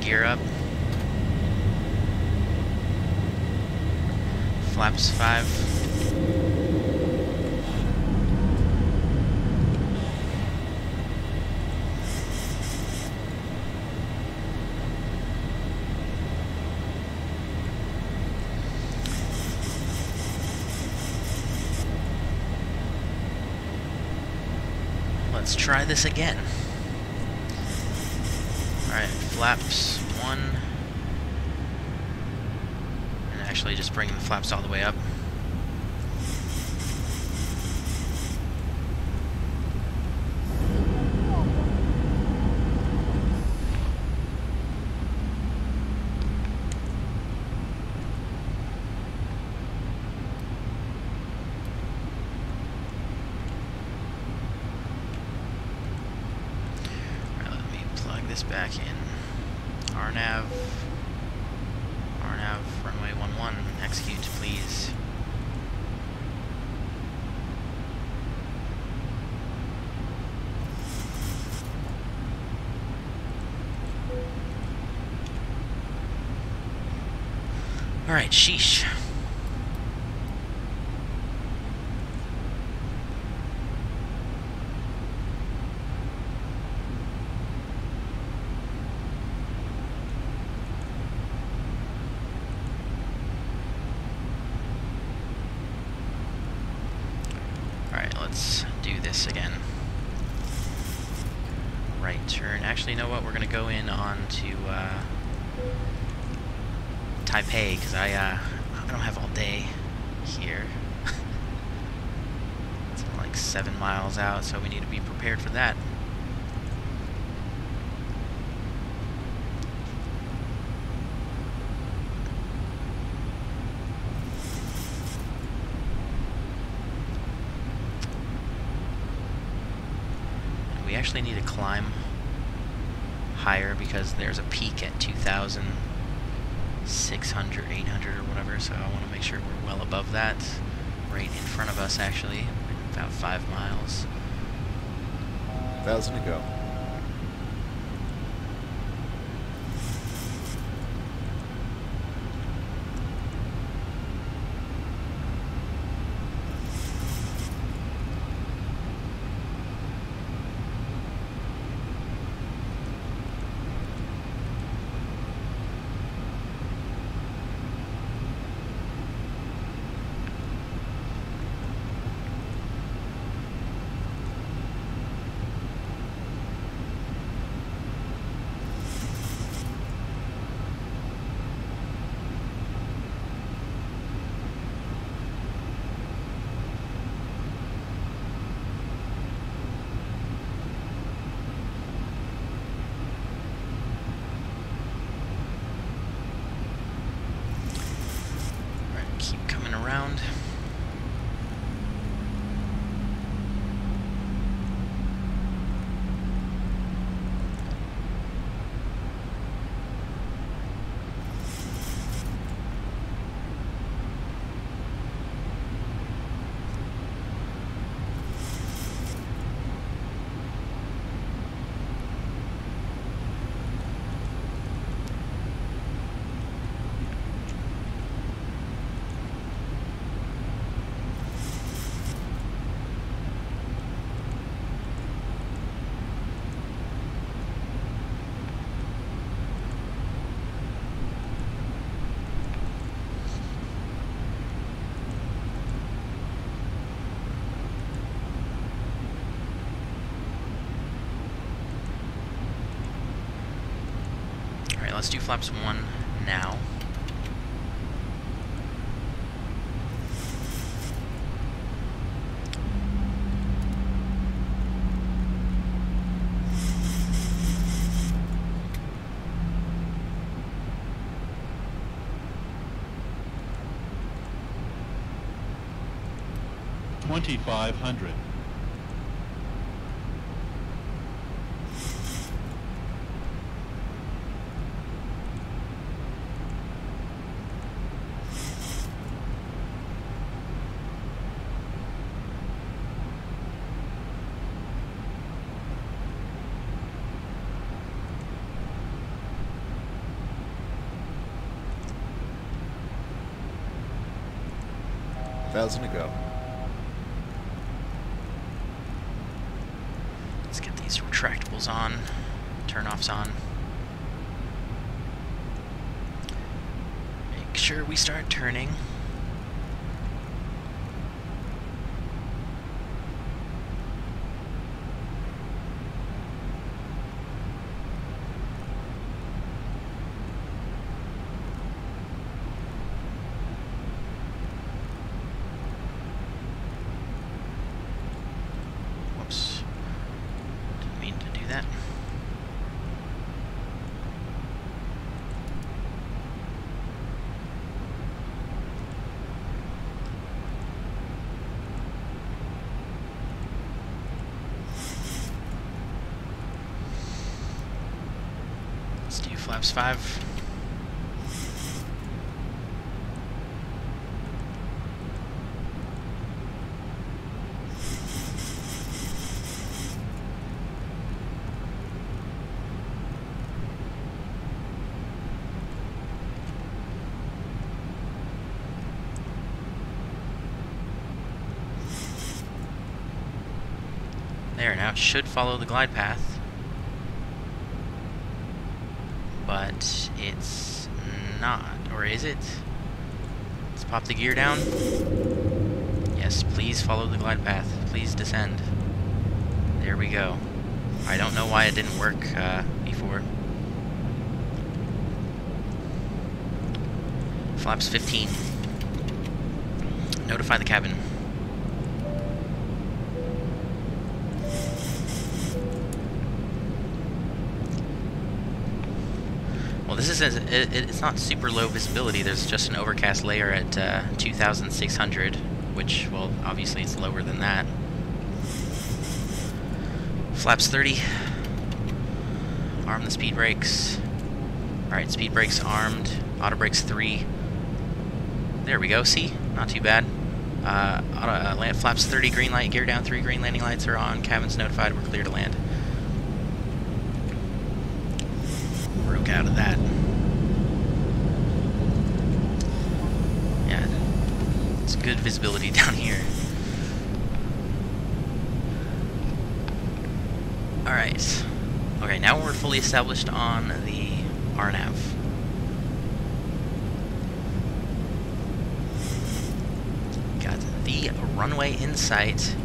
Gear up. Flaps 5. Let's try this again. Alright, flaps 1. And actually just bring the flaps all the way up. This back in. RNAV, runway 11, execute please. Alright, sheesh. Let's do this again. Right turn. Actually, you know what? We're going to go in on to Taipei, because I don't have all day here. It's like 7 miles out, so we need to be prepared for that. We actually need to climb higher because there's a peak at 2,600, 800 or whatever, so I want to make sure we're well above that. Right in front of us, actually, about 5 miles. 1,000 to go. Around. Let's do flaps 1 now. $2,500. $1,000 to go. Let's get these retractables on, turn-offs on. Make sure we start turning. Flaps 5. There, now it should follow the glide path. But it's not, or is it? Let's pop the gear down. Yes, please follow the glide path. Please descend. There we go. I don't know why it didn't work before. Flaps 15. Notify the cabin. Well, this is it's not super low visibility. There's just an overcast layer at 2,600, which, well, obviously it's lower than that. Flaps 30. Arm the speed brakes. Alright, speed brakes armed. Auto brakes 3. There we go, see? Not too bad. Flaps 30, green light, gear down 3, green landing lights are on. Cabin's notified, we're clear to land. Broke out of that. Yeah, it's good visibility down here. Alright. Okay, now we're fully established on the RNAV. Got the runway in sight.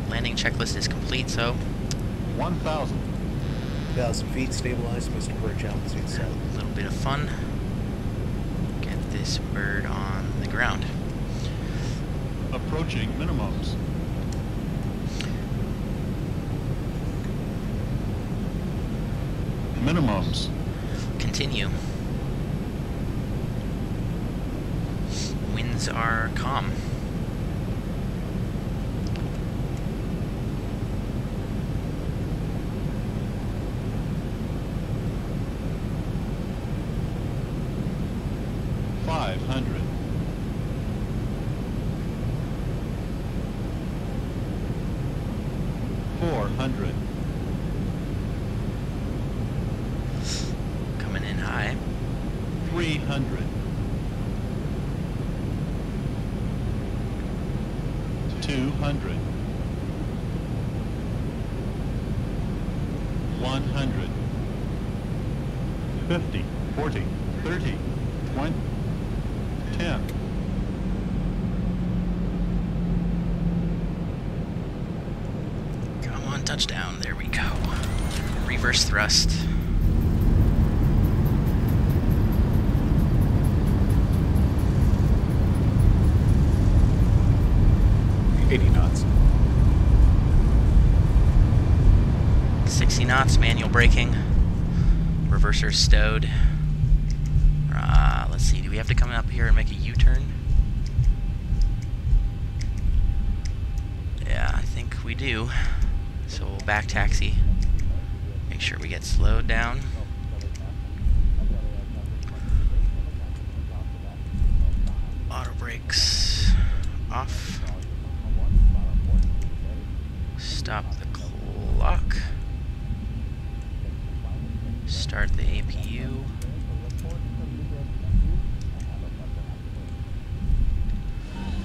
Landing checklist is complete, so 1,000. 1,000 feet, stabilized, Mr. Birch, altitude set. A little bit of fun. Get this bird on the ground. Approaching minimums. Minimums. Continue. Winds are calm. Coming in high. 300. 200. 100. 50. 40. 30. 20. 10. Come on, touchdown. There we go. Reverse thrust. knots. 60 knots, manual braking. Reverser stowed. Let's see, do we have to come up here and make a U-turn? Yeah, I think we do. So we'll back taxi. Make sure we get slowed down. Auto brakes off. Stop the clock. Start the APU.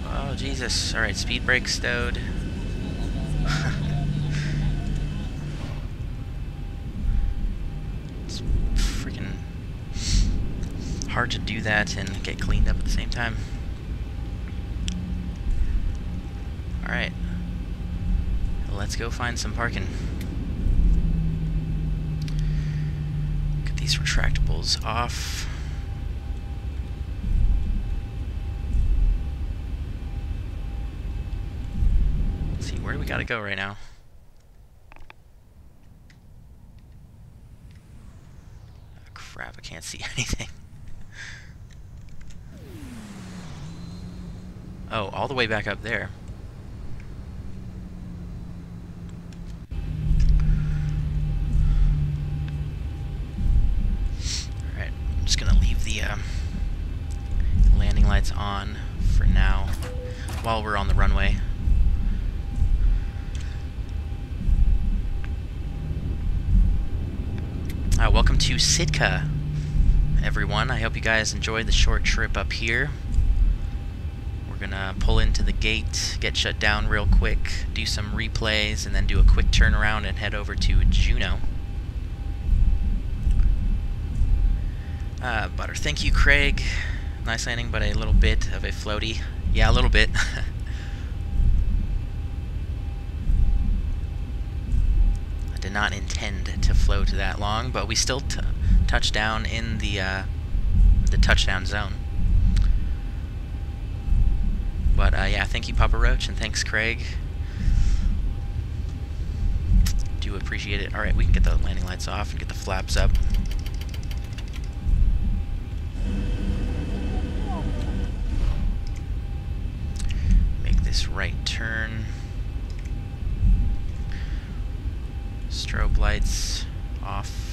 Oh, Jesus. Alright, speed brake stowed. It's freaking hard to do that and get cleaned up at the same time. Alright. Let's go find some parking. Get these retractables off. Let's see, where do we gotta go right now? Oh, crap, I can't see anything. Oh, all the way back up there. Alright, I'm just gonna leave the landing lights on for now while we're on the runway. Welcome to Sitka, everyone. I hope you guys enjoyed the short trip up here. We're gonna pull into the gate, get shut down real quick, do some replays, and then do a quick turnaround and head over to Juneau. Butter. Thank you, Craig. Nice landing, but a little bit of a floaty. Yeah, a little bit. I did not intend to float that long, but we still touched down in the touchdown zone. But yeah, thank you, Papa Roach, and thanks, Craig. Do appreciate it. Alright, we can get the landing lights off and get the flaps up. Make this right turn. Strobe lights off.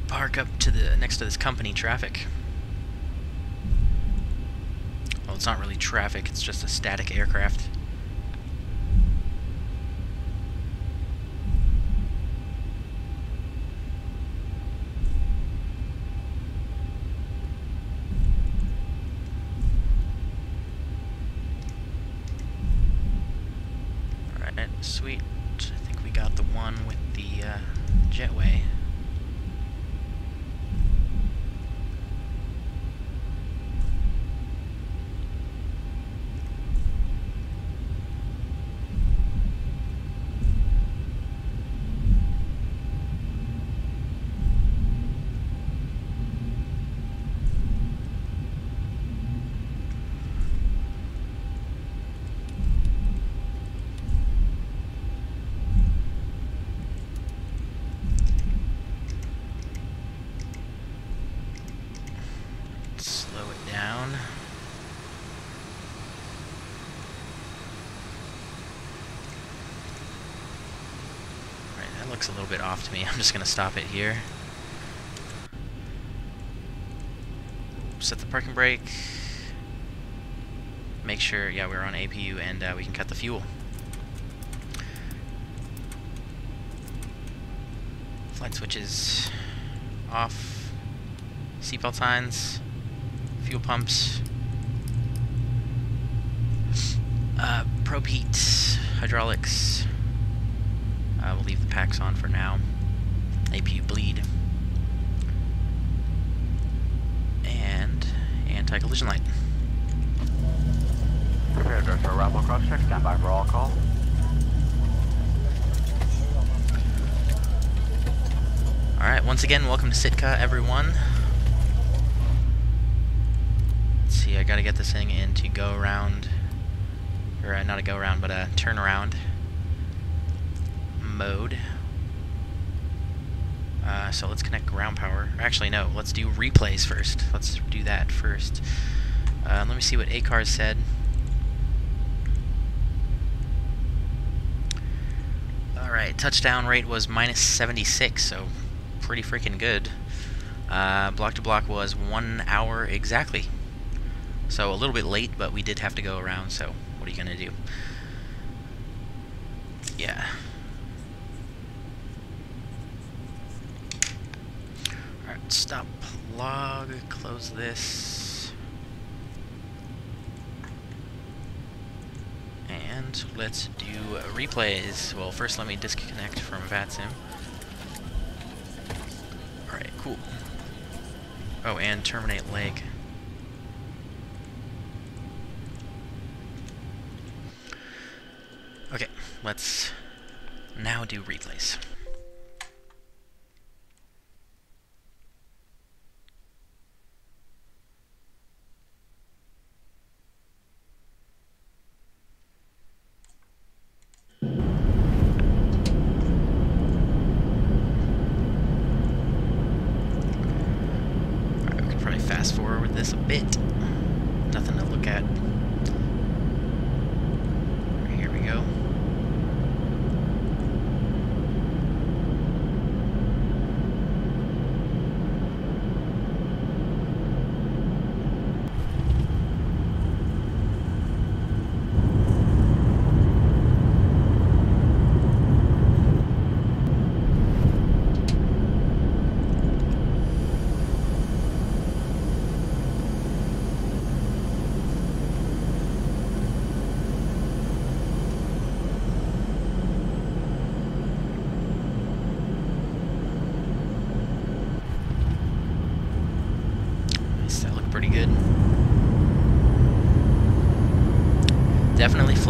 Park up to the next to this company traffic. Well, it's not really traffic, it's just a static aircraft. Alright, sweet. I think we got the one with the jetway. Looks a little bit off to me. I'm just going to stop it here. Set the parking brake. Make sure, yeah, we're on APU and we can cut the fuel. Flight switches off. Seatbelt signs. Fuel pumps. Probe heat. Hydraulics. We'll leave the packs on for now. APU bleed. And anti-collision light. Prepare to start arrival cross check. Stand by for all call. Alright, once again, welcome to Sitka, everyone. Let's see, I gotta get this thing into go around. Or not a go around, but a turn around mode. So let's connect ground power. Actually, no, let's do replays first. Let's do that first. Let me see what ACAR said. Alright, touchdown rate was -76, so pretty freaking good. Block to block was 1 hour exactly. So a little bit late, but we did have to go around, so what are you gonna do? Yeah. Alright, stop log, close this. And let's do replays. Well, first let me disconnect from VATSIM. Alright, cool. Oh, and terminate leg. Okay, let's now do replays. Fast forward this a bit. Nothing to look at. Here we go.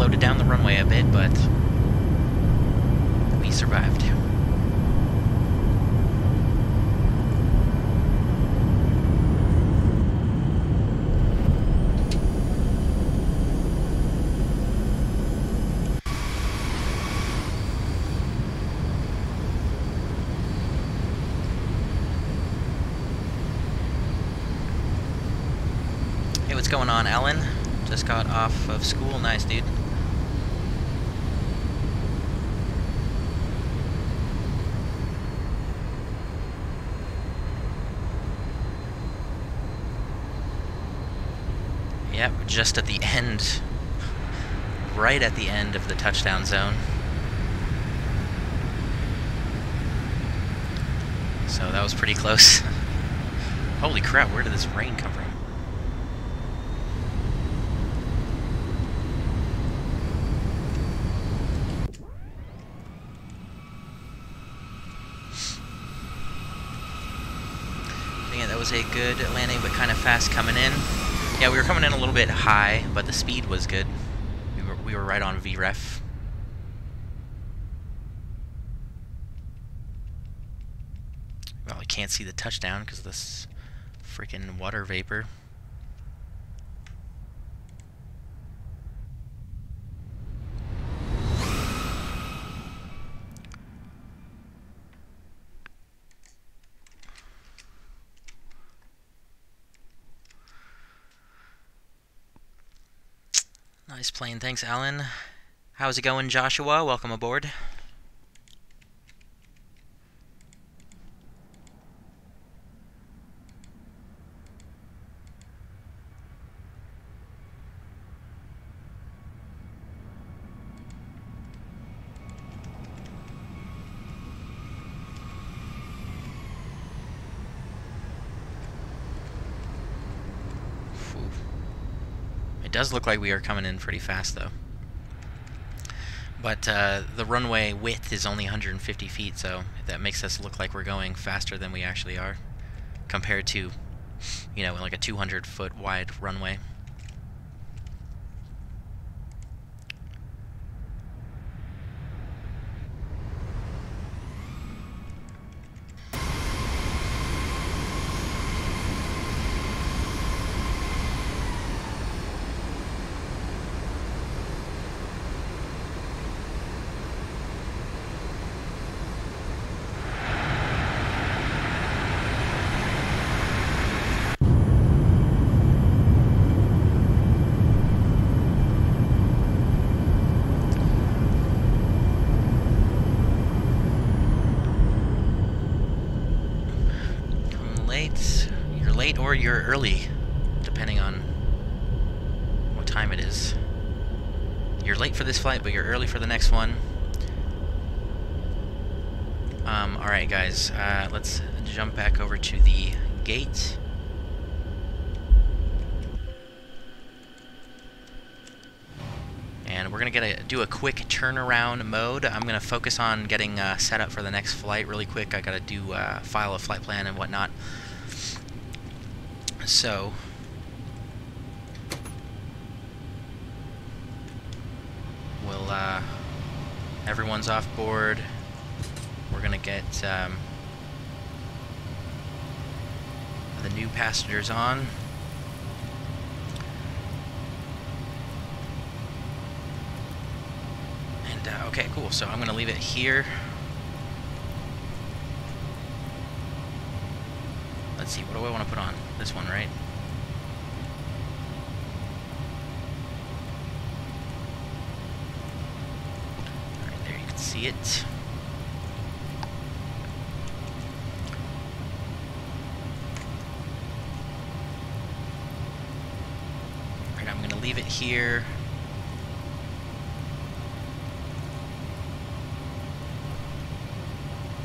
floated down the runway a bit, but we survived. Hey, what's going on, Alan? Just got off of school. Nice, dude. Yep, just at the end. Right at the end of the touchdown zone. So that was pretty close. Holy crap, where did this rain come from? That was a good landing, but kind of fast coming in. Yeah, we were coming in a little bit high, but the speed was good. We were right on VREF. Well, we can't see the touchdown because of this freaking water vapor. Nice plane, thanks, Alan. How's it going, Joshua? Welcome aboard. It does look like we are coming in pretty fast, though. But the runway width is only 150 feet, so that makes us look like we're going faster than we actually are, compared to, you know, like a 200-foot wide runway. Or you're early, depending on what time it is. You're late for this flight, but you're early for the next one. Alright guys, let's jump back over to the gate. And we're gonna do a quick turnaround mode. I'm gonna focus on getting set up for the next flight really quick. I gotta do file a flight plan and whatnot. So, we'll, everyone's off board. We're gonna get the new passengers on. And, okay, cool. So I'm gonna leave it here. Let's see, what do I want to put on? This one, right? Alright, there you can see it. Alright, I'm going to leave it here.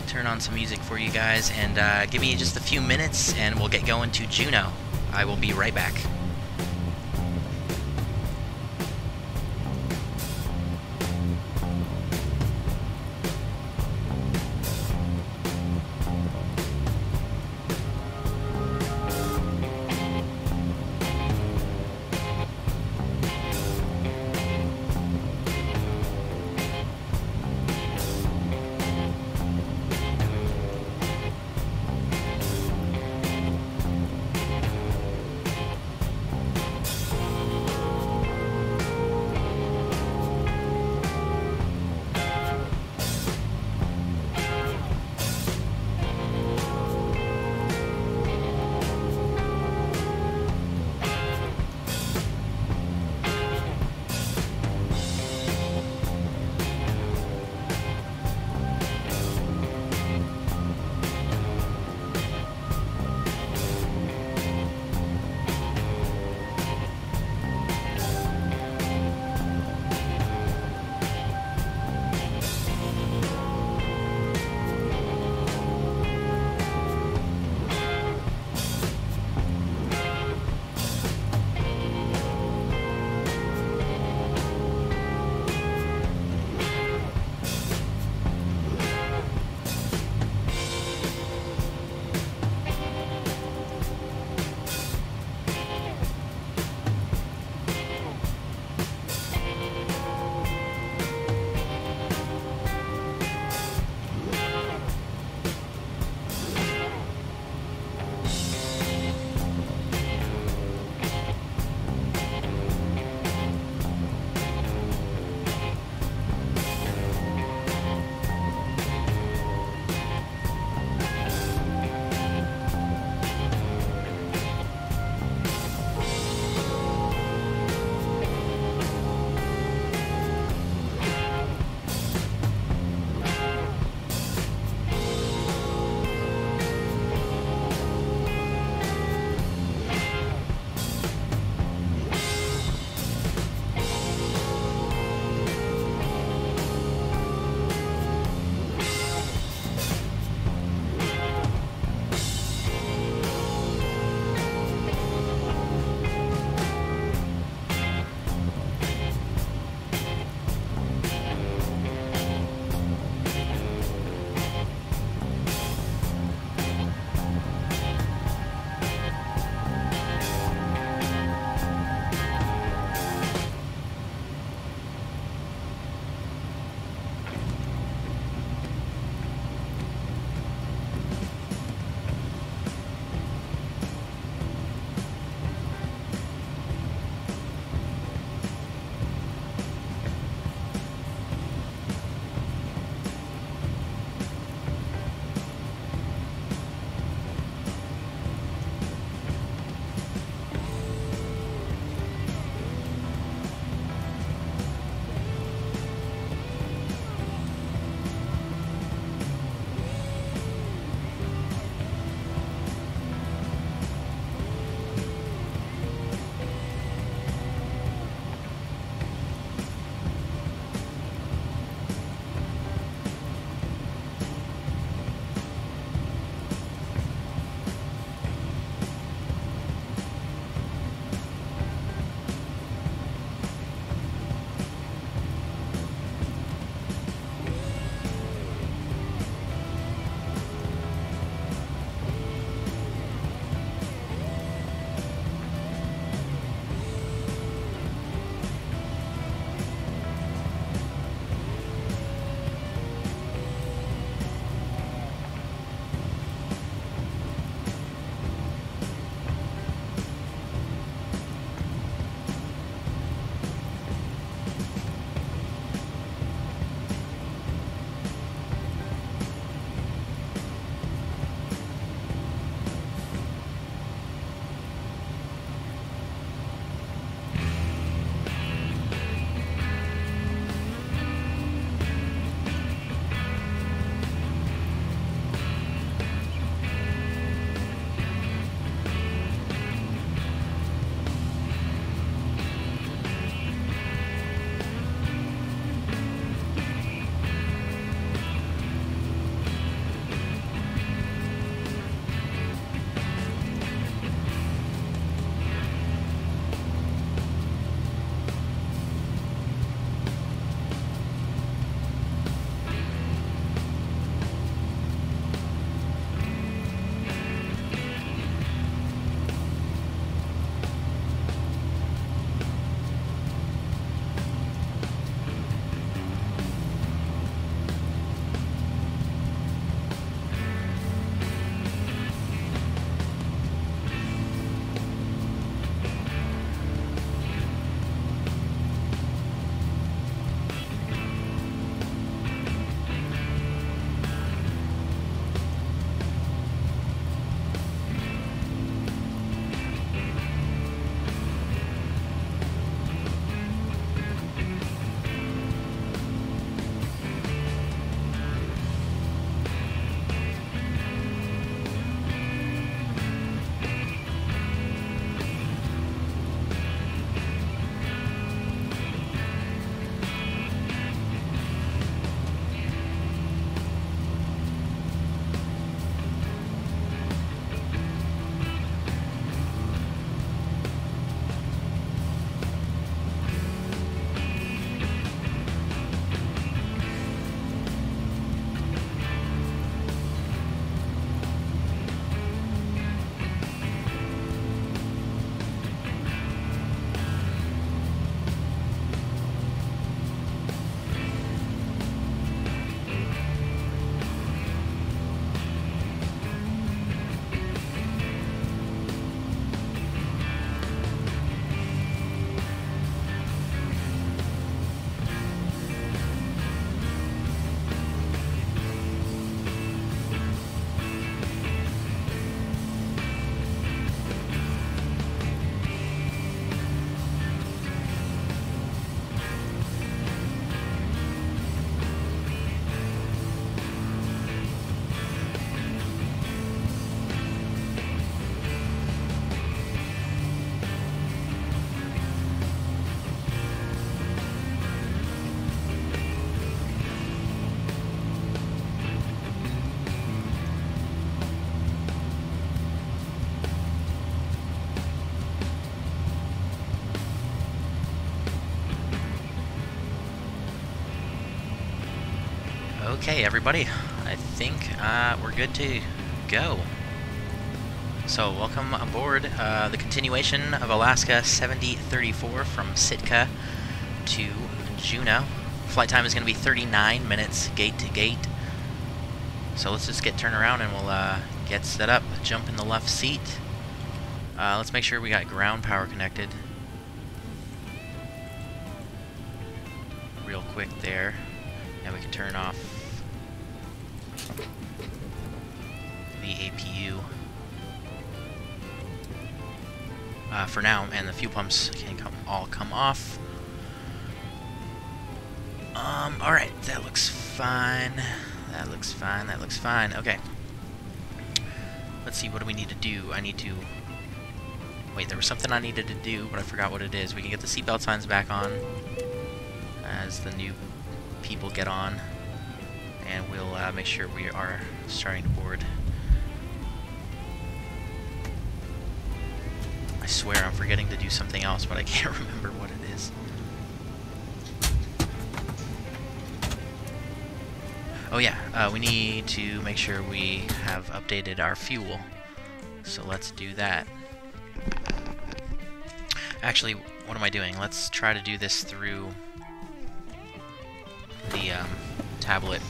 Turn on some music for you guys, and give me just a few minutes and we'll get going to Juneau. I will be right back. Okay, everybody, I think we're good to go. So, welcome aboard the continuation of Alaska 7034 from Sitka to Juneau. Flight time is going to be 39 minutes, gate to gate. So let's just turn around and we'll get set up. Jump in the left seat. Let's make sure we got ground power connected. Real quick there. And we can turn off the APU for now, and the fuel pumps can all come off. Alright, that looks fine. That looks fine, that looks fine. Okay. Let's see, what do we need to do? I need to... Wait, there was something I needed to do, but I forgot what it is. We can get the seatbelt signs back on as the new people get on, and we'll make sure we are starting to board. I swear I'm forgetting to do something else, but I can't remember what it is. Oh yeah, we need to make sure we have updated our fuel. So let's do that. Actually, what am I doing? Let's try to do this through the tablet.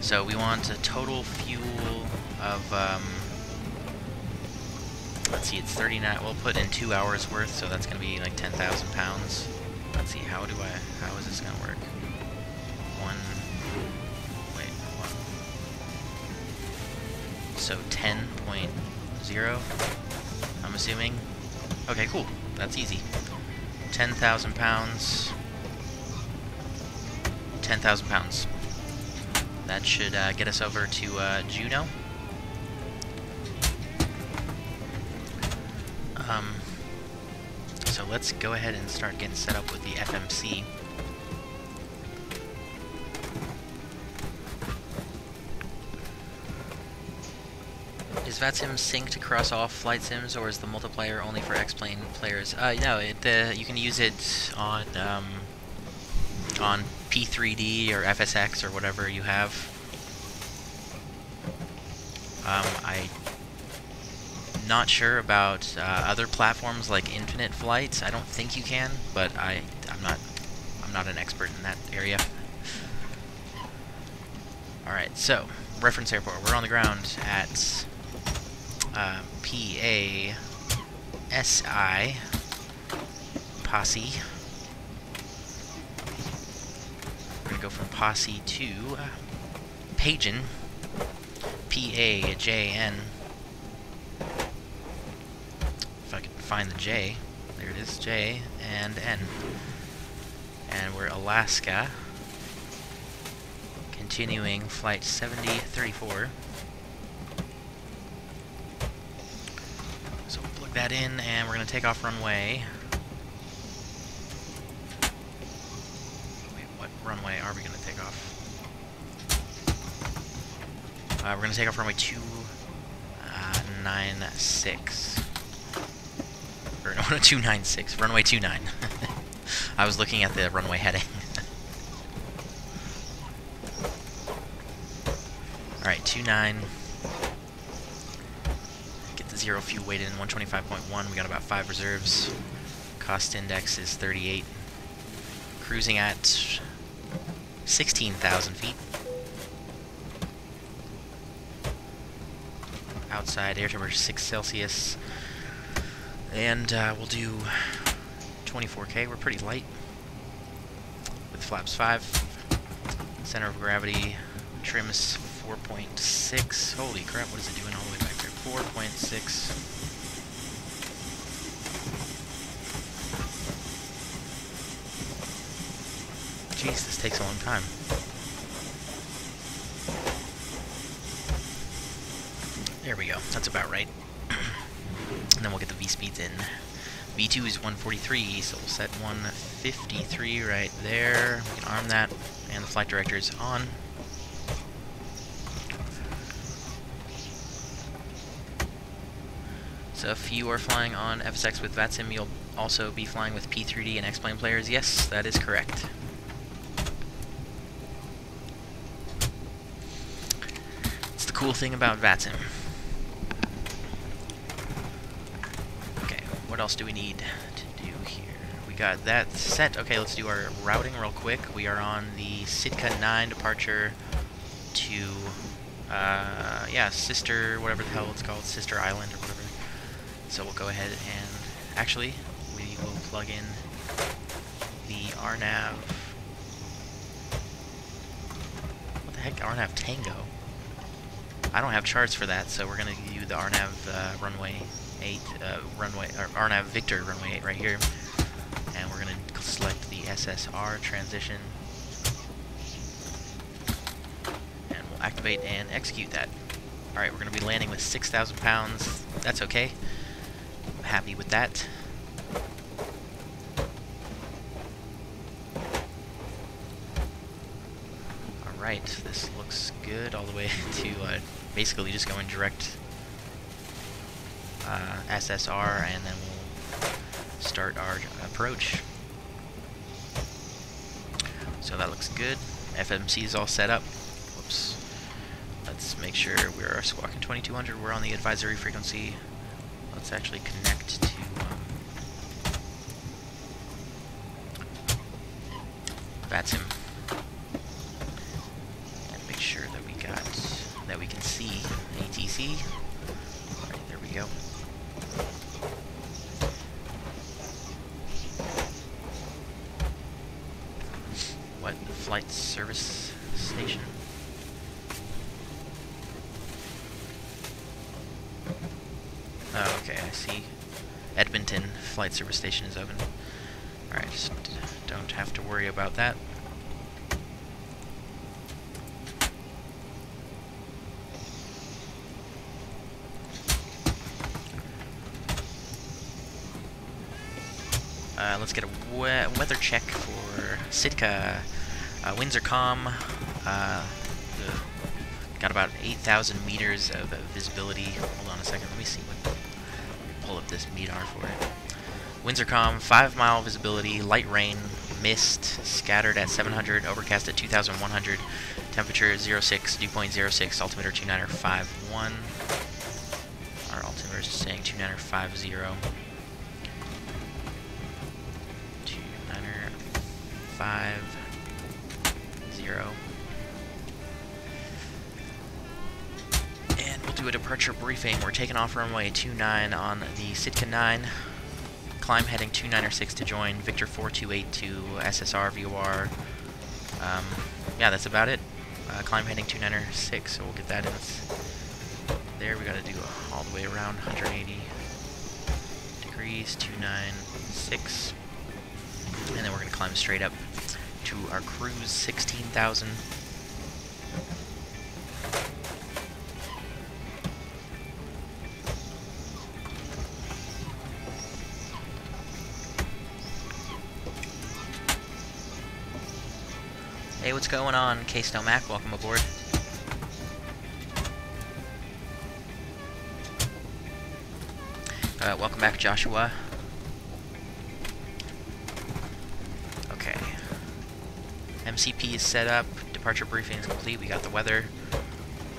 So we want a total fuel of, let's see, it's 39, we'll put in 2 hours worth, so that's going to be like 10,000 pounds. Let's see, how is this going to work? So 10.0, I'm assuming. Okay, cool. That's easy. 10,000 pounds. 10,000 pounds. That should get us over to Juneau. So let's go ahead and start getting set up with the FMC. Is VATSIM synced across all flight sims, or is the multiplayer only for X-Plane players? No, you can use it on P3D or FSX or whatever you have. I'm not sure about other platforms like Infinite Flights. I don't think you can, but I'm not an expert in that area. All right, so reference airport. We're on the ground at PASI Posse. We're gonna go from Posse to Pagin. PAJN. If I can find the J. There it is, J and N. And we're Alaska. Continuing flight 7034. So we'll plug that in, and we're going to take off runway. Wait, what runway are we going to take off? We're going to take off runway 296. Or no, 296. Runway 29. I was looking at the runway heading. Alright, 29. Get the zero fuel weight in, 125.1. We got about 5 reserves. Cost index is 38. Cruising at 16,000 feet. Outside air temperature 6 Celsius. And we'll do 24K. We're pretty light. With flaps 5. Center of gravity. Trim is 4.6. Holy crap, what is it doing all the way back there? 4.6. Jeez, this takes a long time. There we go. That's about right. And then we'll get the V-speeds in. V2 is 143, so we'll set 153 right there. We can arm that, and the flight director is on. So if you are flying on FSX with VATSIM, you'll also be flying with P3D and X-Plane players. Yes, that is correct. cool thing about VATSIM. Okay, what else do we need to do here? We got that set. Okay, let's do our routing real quick. We are on the Sitka 9 departure to, yeah, Sister, whatever the hell it's called, Sister Island or whatever. So we'll go ahead and, actually, we will plug in the RNAV. What the heck, RNAV Tango? I don't have charts for that, so we're going to do the RNAV runway 8, or RNAV Victor runway 8 right here. And we're going to select the SSR transition. And we'll activate and execute that. Alright, we're going to be landing with 6,000 pounds. That's okay. I'm happy with that. Alright, this looks good all the way to basically just going direct SSR, and then we'll start our approach. So that looks good. FMC is all set up. Whoops. Let's make sure we're squawking 2200. We're on the advisory frequency. Let's actually connect to VATSIM and make sure that we can see ATC. Alright, there we go. What? The flight service station? Oh, okay, I see. Edmonton flight service station is open. Alright, just don't have to worry about that. Let's get a weather check for Sitka. Winds are calm. Got about 8,000 meters of visibility. Hold on a second, let me see what. Pull up this MEDAR for it. Winds are calm, 5-mile visibility, light rain, mist, scattered at 700, overcast at 2,100, temperature 06, dew point 06, altimeter 2951. Our altimeter is saying 2950. 2950. And we'll do a departure briefing. We're taking off runway 29 on the Sitka 9. Climb heading 296 to join Victor 428 to SSR VOR. Yeah, that's about it. Climb heading 296, so we'll get that in there. We gotta do all the way around 180 degrees, 296. And then we're gonna climb straight up to our cruise 16,000. Hey, what's going on? K-Snow Mac, welcome aboard. Welcome back, Joshua. Okay. MCP is set up. Departure briefing is complete. We got the weather.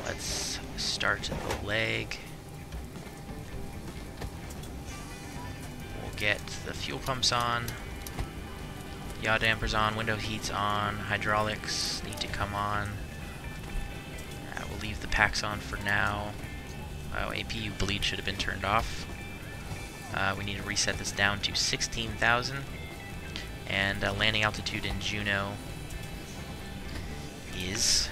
Let's start the leg. We'll get the fuel pumps on. Yaw dampers on, window heat's on, hydraulics need to come on. We'll leave the packs on for now. APU bleed should have been turned off. We need to reset this down to 16,000. And landing altitude in Juneau is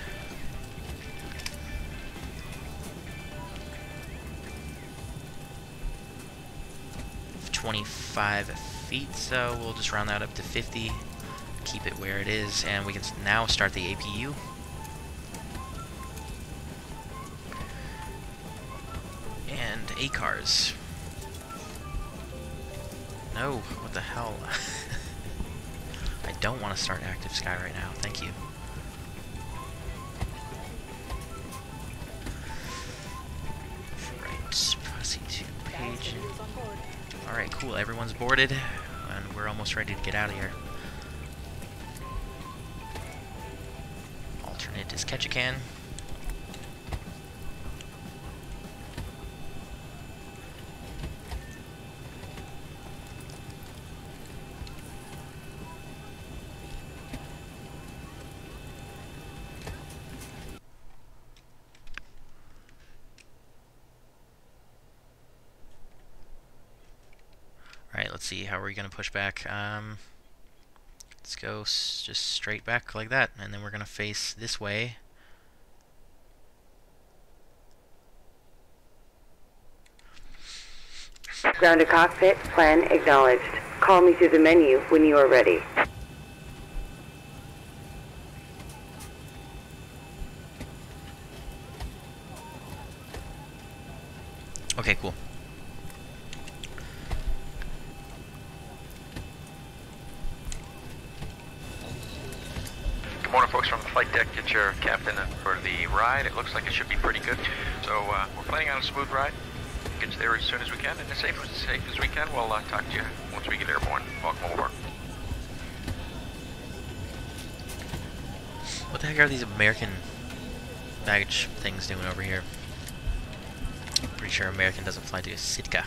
25 feet, so we'll just round that up to 50, keep it where it is, and we can now start the APU. And ACARS. No, what the hell? I don't want to start active sky right now, thank you. Right, proceed to page. Alright, cool, everyone's boarded, and we're almost ready to get out of here. Alternate is Ketchikan. let's see, how are we going to push back? Let's go just straight back like that, and then we're going to face this way. Ground to cockpit, plan acknowledged. Call me through the menu when you are ready. Okay, cool. Good morning, folks from the flight deck. Get your captain for the ride. It looks like it should be pretty good. So we're planning on a smooth ride. Get you there as soon as we can, and as safe as we can. We'll talk to you once we get airborne. Welcome aboard. What the heck are these American baggage things doing over here? I'm pretty sure American doesn't fly to Sitka.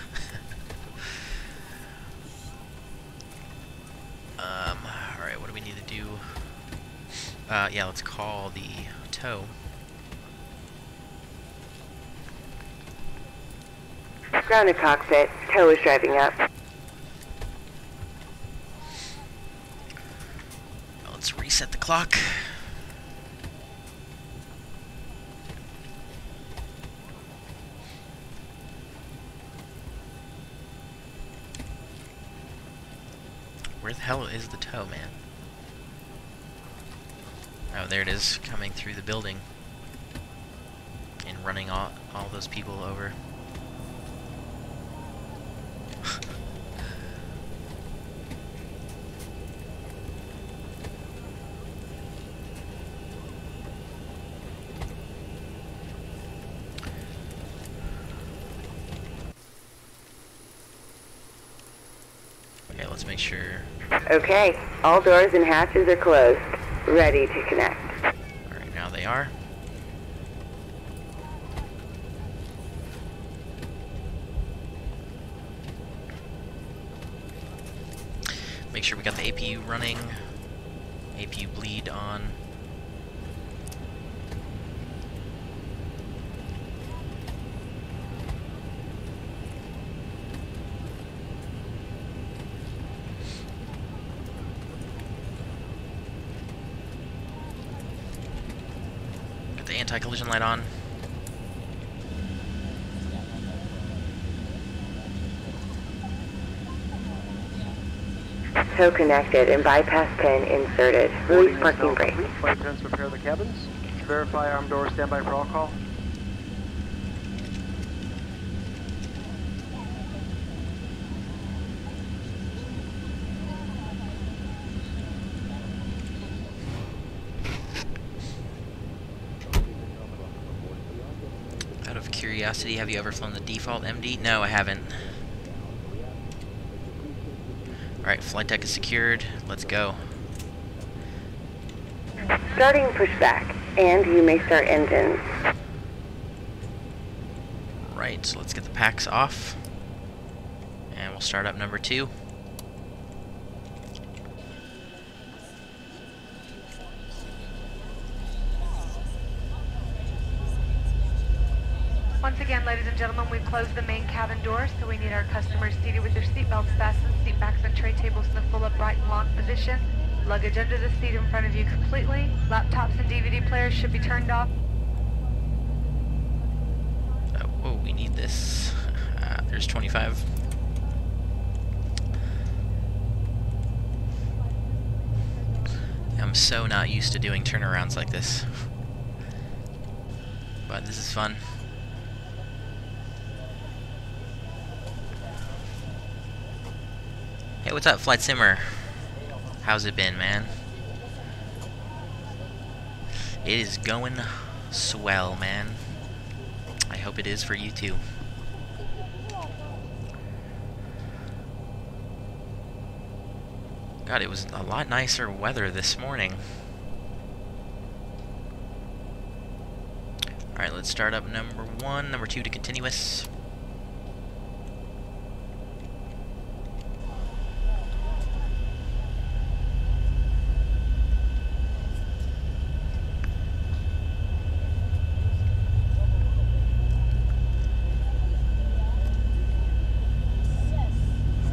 Alright, what do we need to do? Yeah, let's call the tow. Ground to cockpit, tow is driving up. Let's reset the clock. Where the hell is the tow, man? Oh, there it is, coming through the building and running all those people over. Okay, let's make sure. Okay, all doors and hatches are closed. Ready to connect. Alright, now they are. Make sure we got the APU running. APU bleed on. Anti-collision light on. Tow connected and bypass pin inserted. Release parking brake. Flight attendants prepare the cabins. Verify arm door, standby for all call. Curiosity, have you ever flown the default MD? No, I haven't. Alright, flight deck is secured. Let's go. Starting pushback, and you may start engines. Right, so let's get the packs off. And we'll start up number 2. Once again, ladies and gentlemen, we've closed the main cabin doors, so we need our customers seated with their seatbelts fastened, seat backs and tray tables in the full upright and locked position, luggage under the seat in front of you completely, laptops and DVD players should be turned off. Whoa, we need this. There's 25. I'm so not used to doing turnarounds like this. But this is fun. Hey, what's up, Flight Simmer? How's it been, man? It is going swell, man. I hope it is for you too. God, it was a lot nicer weather this morning. Alright, let's start up number 1, number 2 to continuous.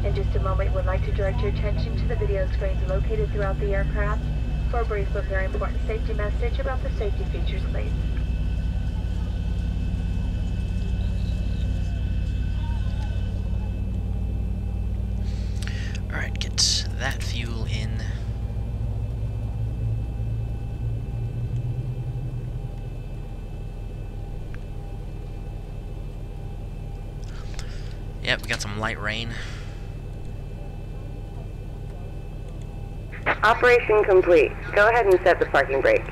In just a moment, we would like to direct your attention to the video screens located throughout the aircraft for a brief but very important safety message about the safety features, please. Alright, get that fuel in. Yep, we got some light rain. Operation complete. Go ahead and set the parking brake.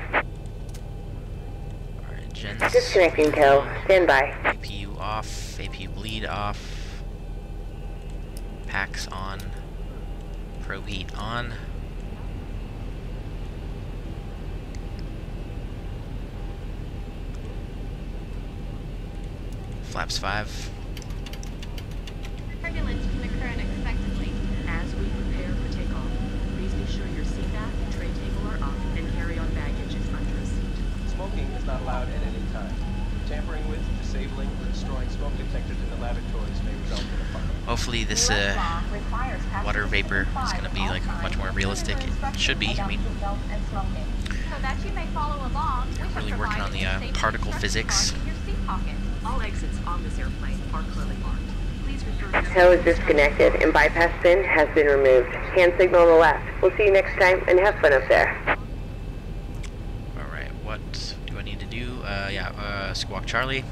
Alright, gens. Disconnecting tow. Stand by. APU off. APU bleed off. Packs on. Probe heat on. Flaps 5. Turbulence can occur unexpectedly. As we prepare for takeoff, please be sure your seat back and tray table are up and carry-on baggage is under a seat. Smoking is not allowed at any time. Tampering with, disabling, or destroying smoke detectors in the lavatories may result in a fire. Hopefully this water vapor is going to be like much more realistic. It should be. I mean, So that you may follow along, we have really working on the particle physics. in your seat pocket. All exits on this airplane are clearly marked. Please refer to Tow is disconnected and bypass bin has been removed. Hand signal on the left. We'll see you next time and have fun up there. Alright, what do I need to do? Squawk Charlie.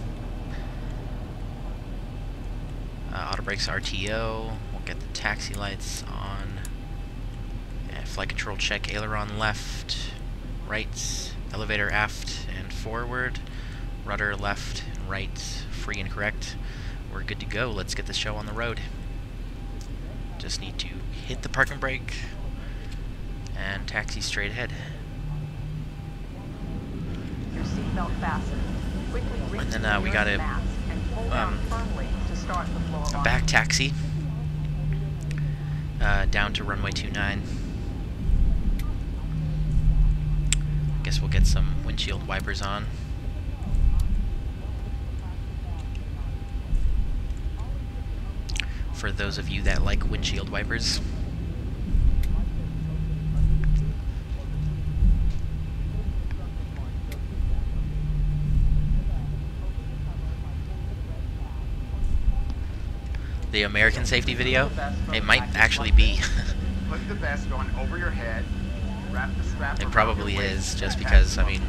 Auto brakes RTO. We'll get the taxi lights on. And flight control check. Aileron left, right, elevator aft and forward. Rudder left and right, free and correct. We're good to go. Let's get the show on the road. Just need to hit the parking brake and taxi straight ahead. your seatbelt fastened. Quickly reach And then we got a back taxi down to runway 29. Guess we'll get some windshield wipers on. For those of you that like windshield wipers. The American safety video, it might actually be. Put the vest on over your head. Wrap the strap. It probably is, just because, I mean,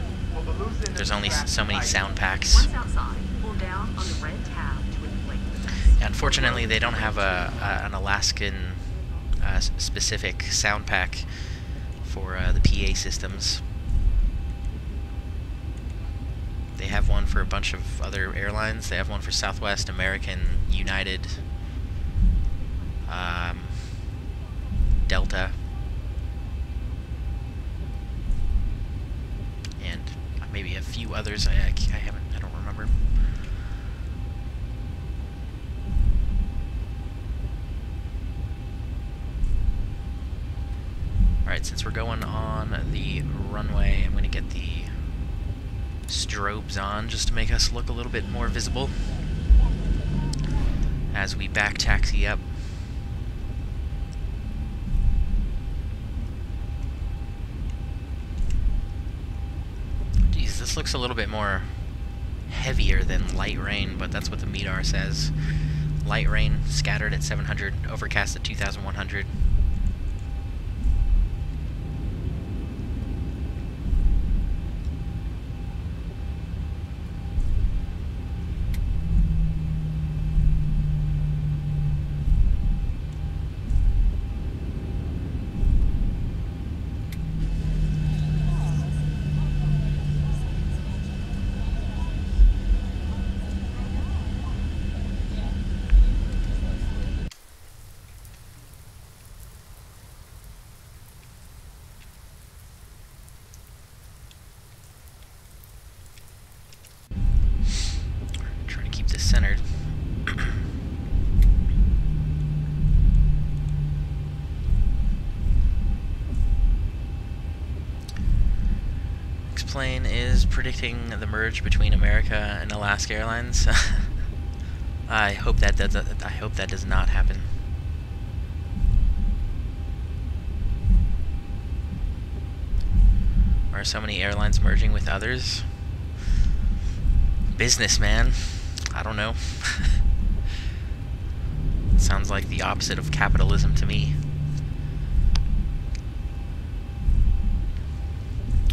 there's only so many sound packs. Once outside, pull down on the red tab to inflate the vest. Yeah, unfortunately, they don't have an Alaskan specific sound pack for the PA systems. They have one for a bunch of other airlines. They have one for Southwest, American, United, Delta, and maybe a few others. I don't remember. Alright, since we're going on the runway, I'm going to get the strobes on just to make us look a little bit more visible as we back taxi up. Geez, this looks a little bit more heavier than light rain, but that's what the MEDAR says. Light rain scattered at 700, overcast at 2100. Centered. X-Plane is predicting the merge between America and Alaska Airlines. I hope that does not happen. Why are so many airlines merging with others? Business, man. I don't know. Sounds like the opposite of capitalism to me.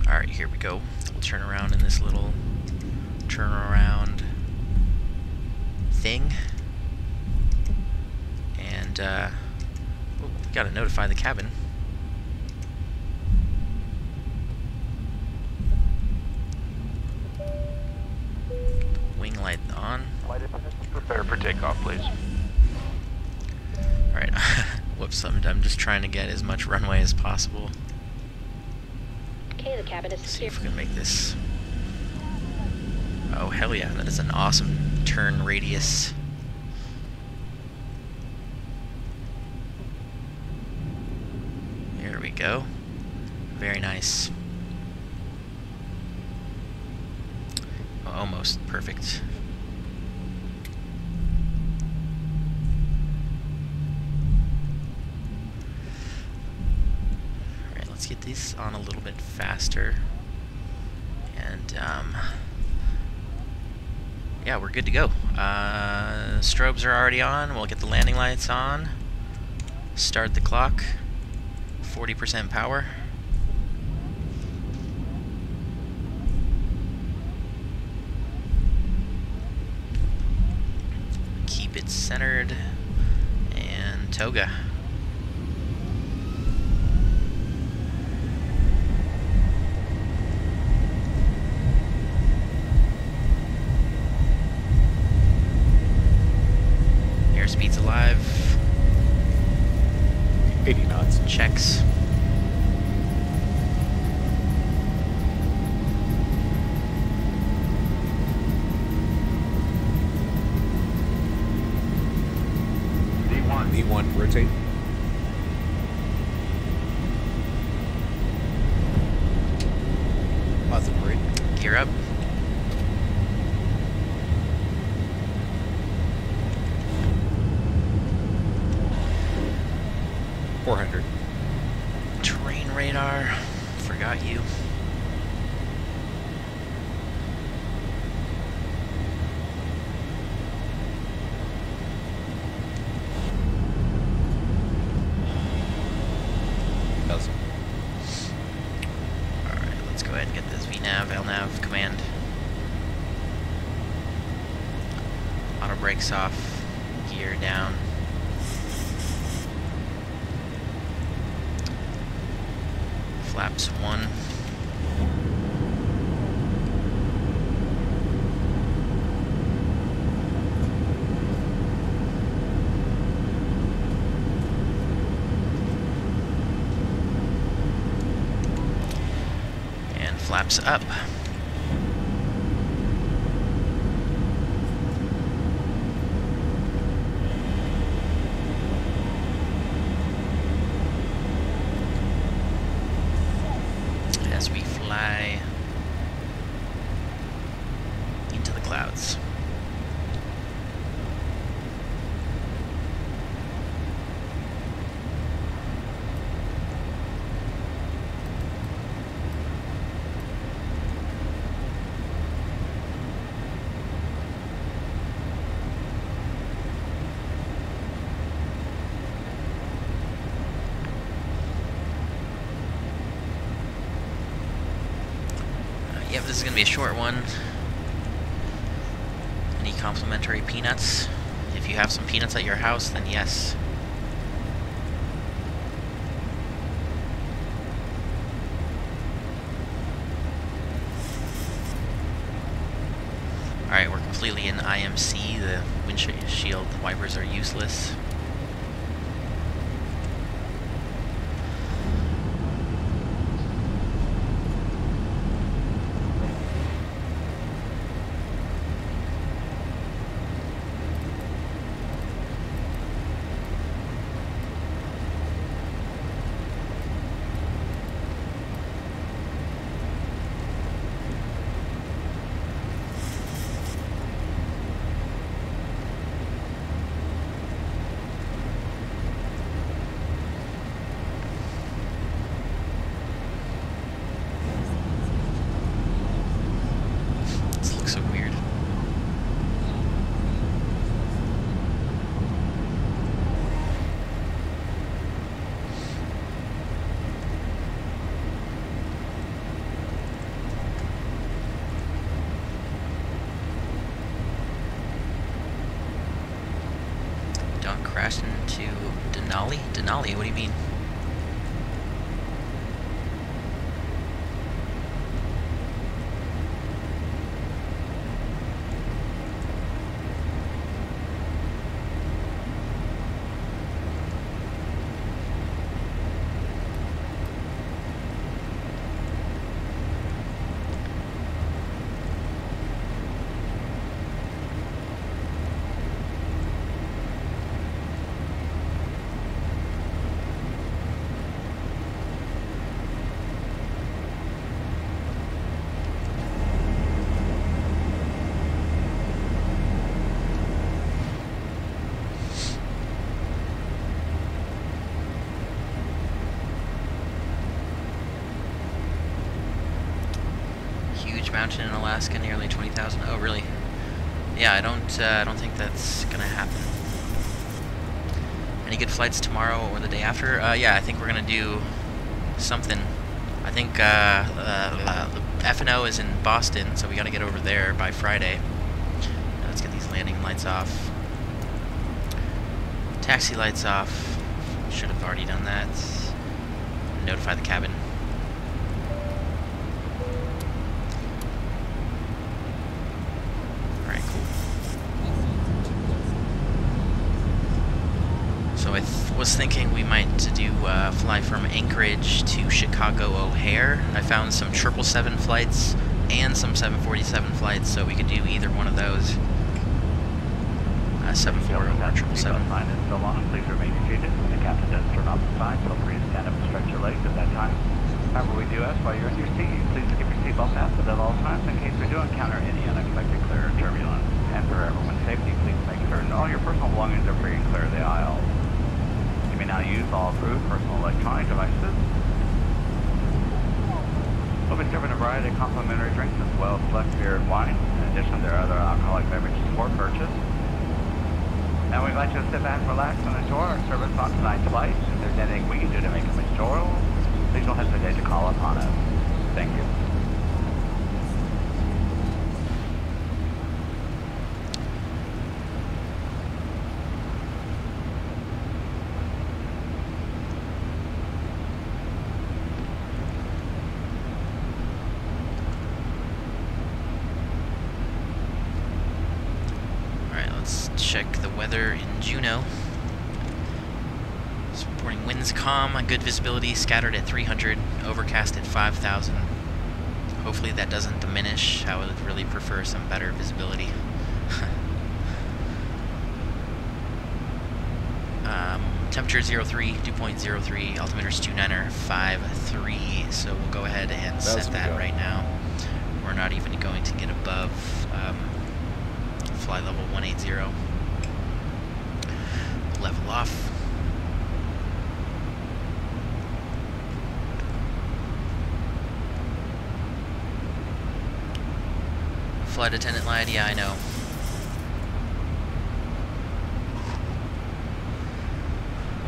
Alright, here we go. We'll turn around in this little turnaround thing. And, oh, gotta notify the cabin. Wing light on. Prepare for takeoff, please. Alright, whoops, I'm just trying to get as much runway as possible. Okay, the cabin is See if we can make this. Oh, hell yeah, that is an awesome turn radius. There we go. Very nice. Oh, almost perfect. Alright, let's get these on a little bit faster. And, yeah, we're good to go. Strobes are already on. We'll get the landing lights on. Start the clock. 40% power. Keep it centered. And toga. Airspeed's alive. 80 knots. Checks. V1, rotate. Positive brake. Gear up. Terrain radar. Forgot you. Alright, let's go ahead and get this VNav, LNav command. Auto brakes off. Gear down. Flaps 1. And flaps up. As we fly into the clouds. Yep, this is going to be a short one. Any complimentary peanuts? If you have some peanuts at your house, then yes. Alright, we're completely in IMC. The windshield wipers are useless. crashed into Denali? Denali, what do you mean? Mountain in Alaska, nearly 20,000. Oh, really? Yeah, I don't think that's gonna happen. Any good flights tomorrow or the day after? Yeah, I think we're gonna do something. I think F&O is in Boston, so we gotta get over there by Friday. Let's get these landing lights off. Taxi lights off. Should have already done that. Notify the cabin. Was thinking we might do fly from Anchorage to Chicago O'Hare. I found some 777 flights and some 747 flights, so we could do either one of those. 74 or 777. Sign is still on. Please remain seated. When the captain does turn off the sign, feel free to stand up and stretch your legs at that time. However, we do ask while you're in your seat, please keep your seatbelt fastened at all times in case we do encounter any unexpected clear or turbulence. And for everyone's safety, please make certain all your personal belongings are free and clear of the aisle. You may now use all approved personal electronic devices. We'll be serving a variety of complimentary drinks as well as select beer and wine. In addition, there are other alcoholic beverages for purchase. Now we'd like you to sit back, relax, and enjoy our service on tonight's flight. If there's anything we can do to make it enjoyable, please don't hesitate to call upon us. Thank you. Check the weather in Juneau. It's reporting winds calm, good visibility, scattered at 300, overcast at 5,000. Hopefully that doesn't diminish. I would really prefer some better visibility. Temperature 03, dew point 03, altimeter's 2953, so we'll go ahead and set that right now. We're not even going to get above fly level 180. Level off. Flight attendant lied, yeah, I know.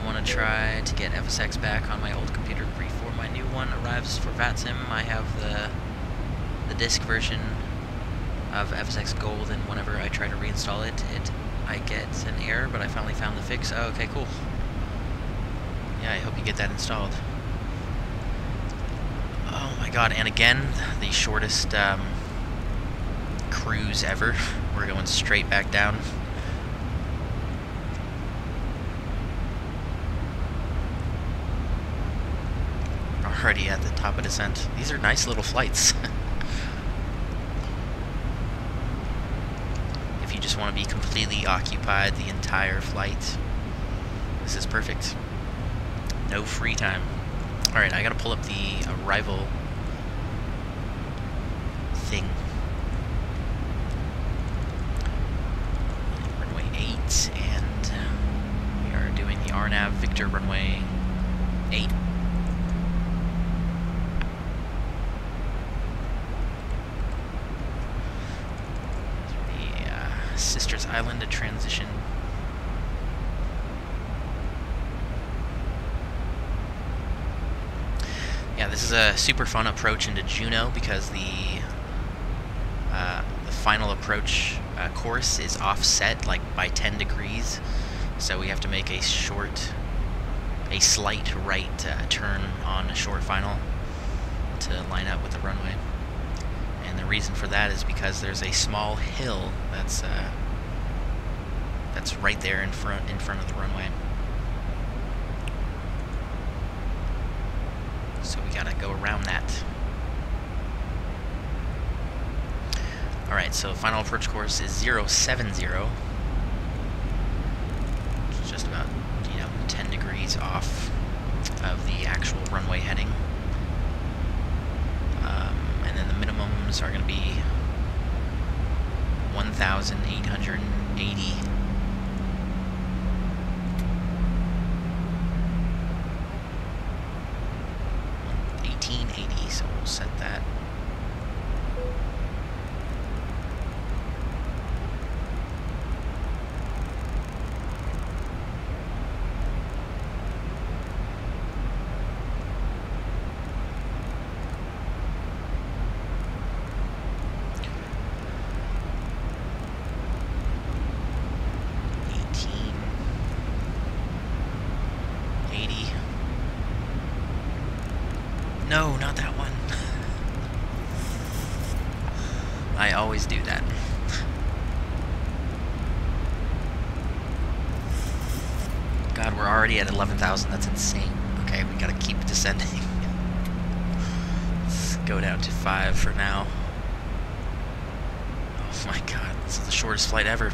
I want to try to get FSX back on my old computer before my new one arrives for VATSIM. I have the disk version of FSX Gold, and whenever I try to reinstall it, I get an error, but I finally found the fix. Oh, okay, cool. Yeah, I hope you get that installed. Oh my god, and again, the shortest cruise ever. We're going straight back down. Already at the top of descent. These are nice little flights. If you just want to be completely occupied the entire flight, this is perfect. No free time. Alright, I gotta pull up the arrival thing. Runway 8, and we are doing the RNAV Victor runway 8. Sisters Island to transition. Yeah, this is a super fun approach into Juneau because the final approach course is offset like by 10 degrees. So we have to make a slight right turn on a short final to line up with the runway. And the reason for that is because there's a small hill that's right there in front of the runway. So we gotta go around that. Alright, so final approach course is 070. Which is just about, 10 degrees off of the actual runway heading. And then the minimums are going to be 1,880. 1880, so we'll set that. No, not that one. I always do that. God, we're already at 11,000. That's insane. Okay, we gotta keep descending. Let's go down to 5 for now. Oh my God, this is the shortest flight ever.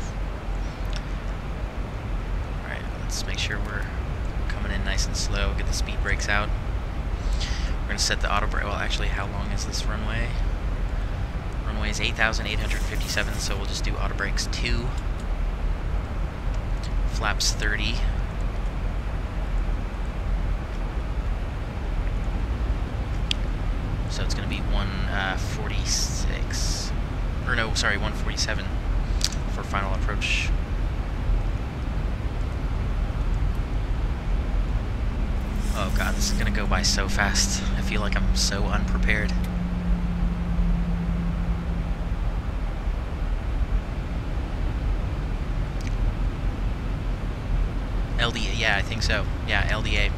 Alright, let's make sure we're coming in nice and slow. Get the speed brakes out. We're going to set the auto brake. Well, actually, how long is this runway? Runway is 8,857, so we'll just do auto brakes 2. Flaps 30. So it's going to be 146. Or no, sorry, 147 for final approach. Oh God, this is gonna go by so fast. I feel like I'm so unprepared. LDA, yeah, I think so. Yeah, LDA.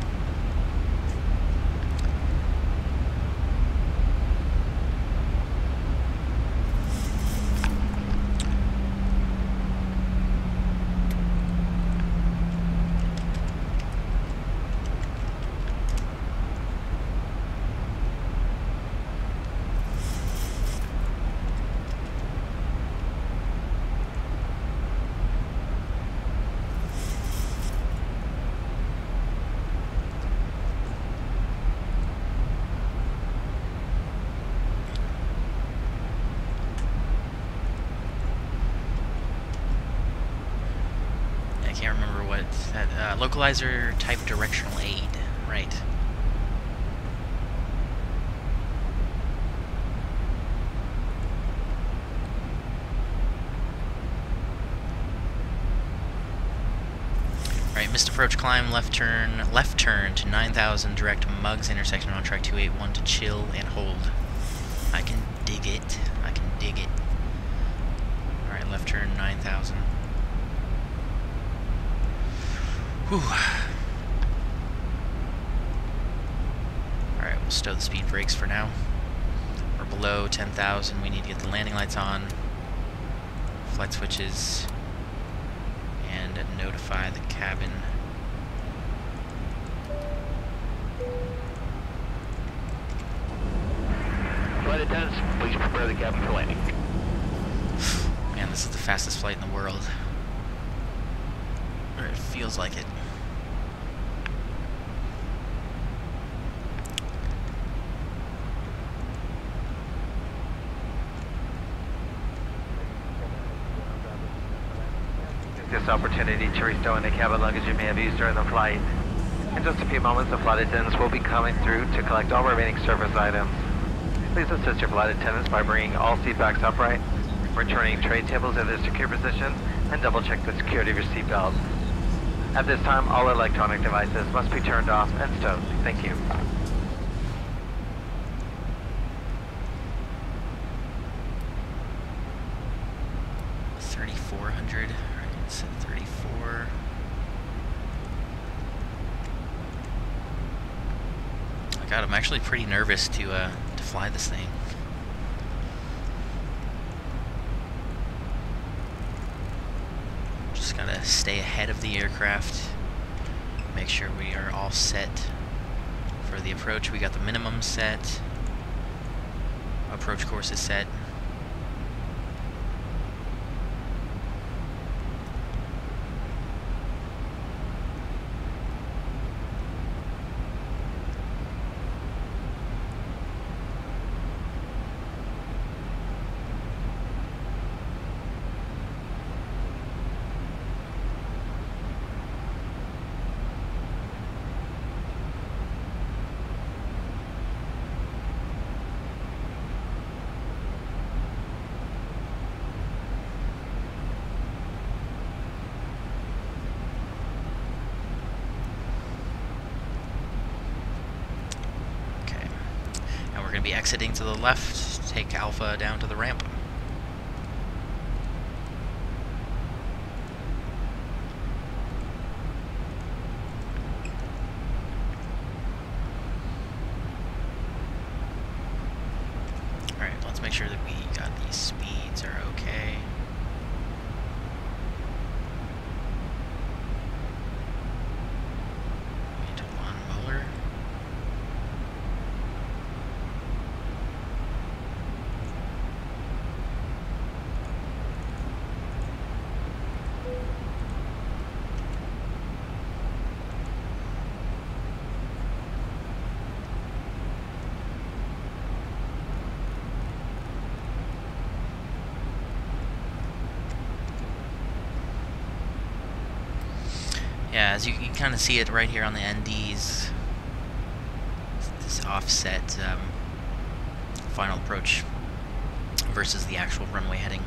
Can't remember what that localizer type directional aid, right? Alright, missed approach climb, left turn to 9,000 direct Muggs intersection on track 281 to chill and hold. I can dig it. I can dig it. Alright, left turn 9,000. Whew. Alright, we'll stow the speed brakes for now. We're below 10,000. We need to get the landing lights on, flight switches, and notify the cabin. Flight attendants, please prepare the cabin for landing. Man, this is the fastest flight in the world. Or it feels like it. This opportunity to restow any cabin luggage you may have used during the flight. In just a few moments, the flight attendants will be coming through to collect all remaining service items. Please assist your flight attendants by bringing all seat backs upright, returning tray tables in their secure position, and double check the security of your seat belts. At this time, all electronic devices must be turned off and stowed. Thank you. 3,400. Right, set 34. God, I'm actually pretty nervous to fly this thing. Just gotta stay ahead of the aircraft. Make sure we are all set for the approach. We got the minimum set. Approach course is set. We're going to be exiting to the left, take Alpha down to the ramp. Alright, let's make sure that we got these speeds are okay. Yeah, as you can kind of see it right here on the NDs, this offset final approach versus the actual runway heading.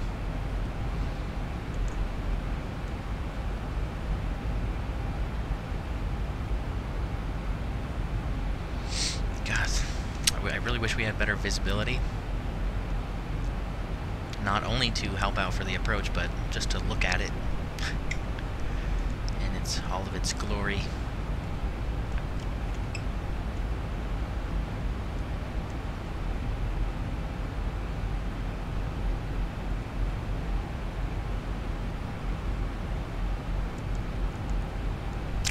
God, I really wish we had better visibility. Not only to help out for the approach, but just to look at it. All of its glory.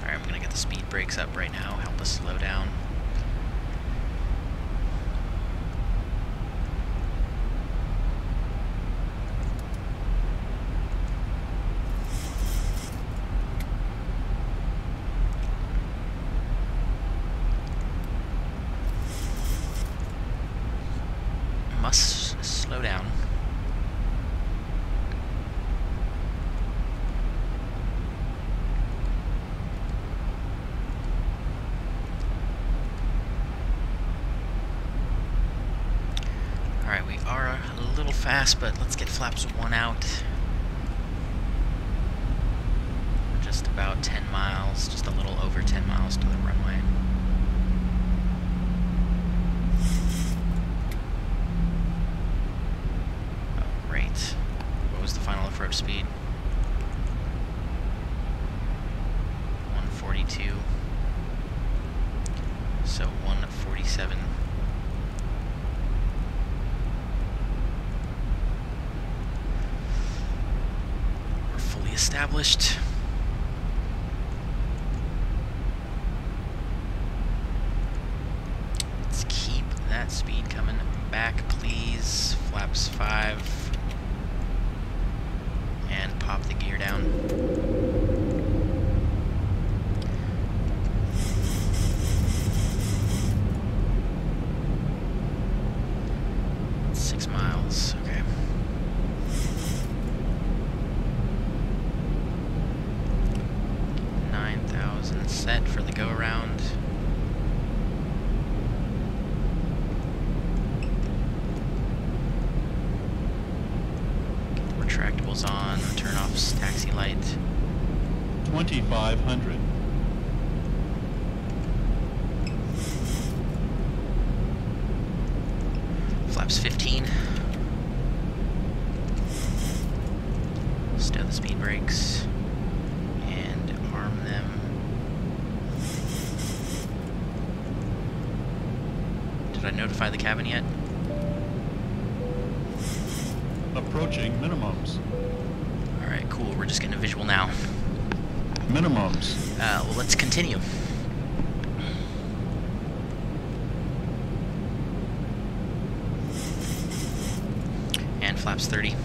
Alright, I'm gonna get the speed brakes up right now, help us slow down. Must slow down. Alright, we are a little fast, but let's get flaps 1 out. We're just about 10 miles, just a little over 10 miles to the runway. What was the final approach speed? 142. So 147. We're fully established. Let's keep that speed coming back, please. Flaps 5. And pop the gear down. Six miles, okay. 9,000 set for the go-around. Retractables on, turn off taxi light. 2,500. Flaps 15. Stow the speed brakes and arm them. I notify the cabin yet? Approaching minimums. Alright, cool. We're just getting a visual now. Minimums. Well, let's continue. And flaps 30.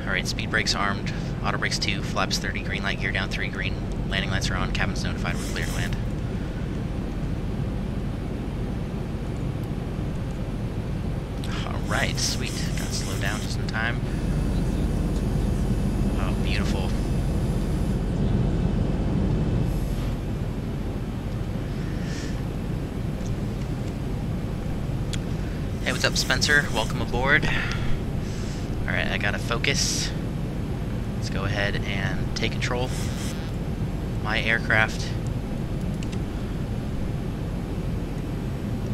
Alright, speed brakes armed. Auto brakes 2, flaps 30, green light, gear down 3, green. Landing lights are on, cabin's notified, we're clear to land. Alright, sweet. Got slowed down just in time. Oh, beautiful. Hey, what's up, Spencer? Welcome aboard. Alright, I gotta focus. Let's go ahead and take control. My aircraft.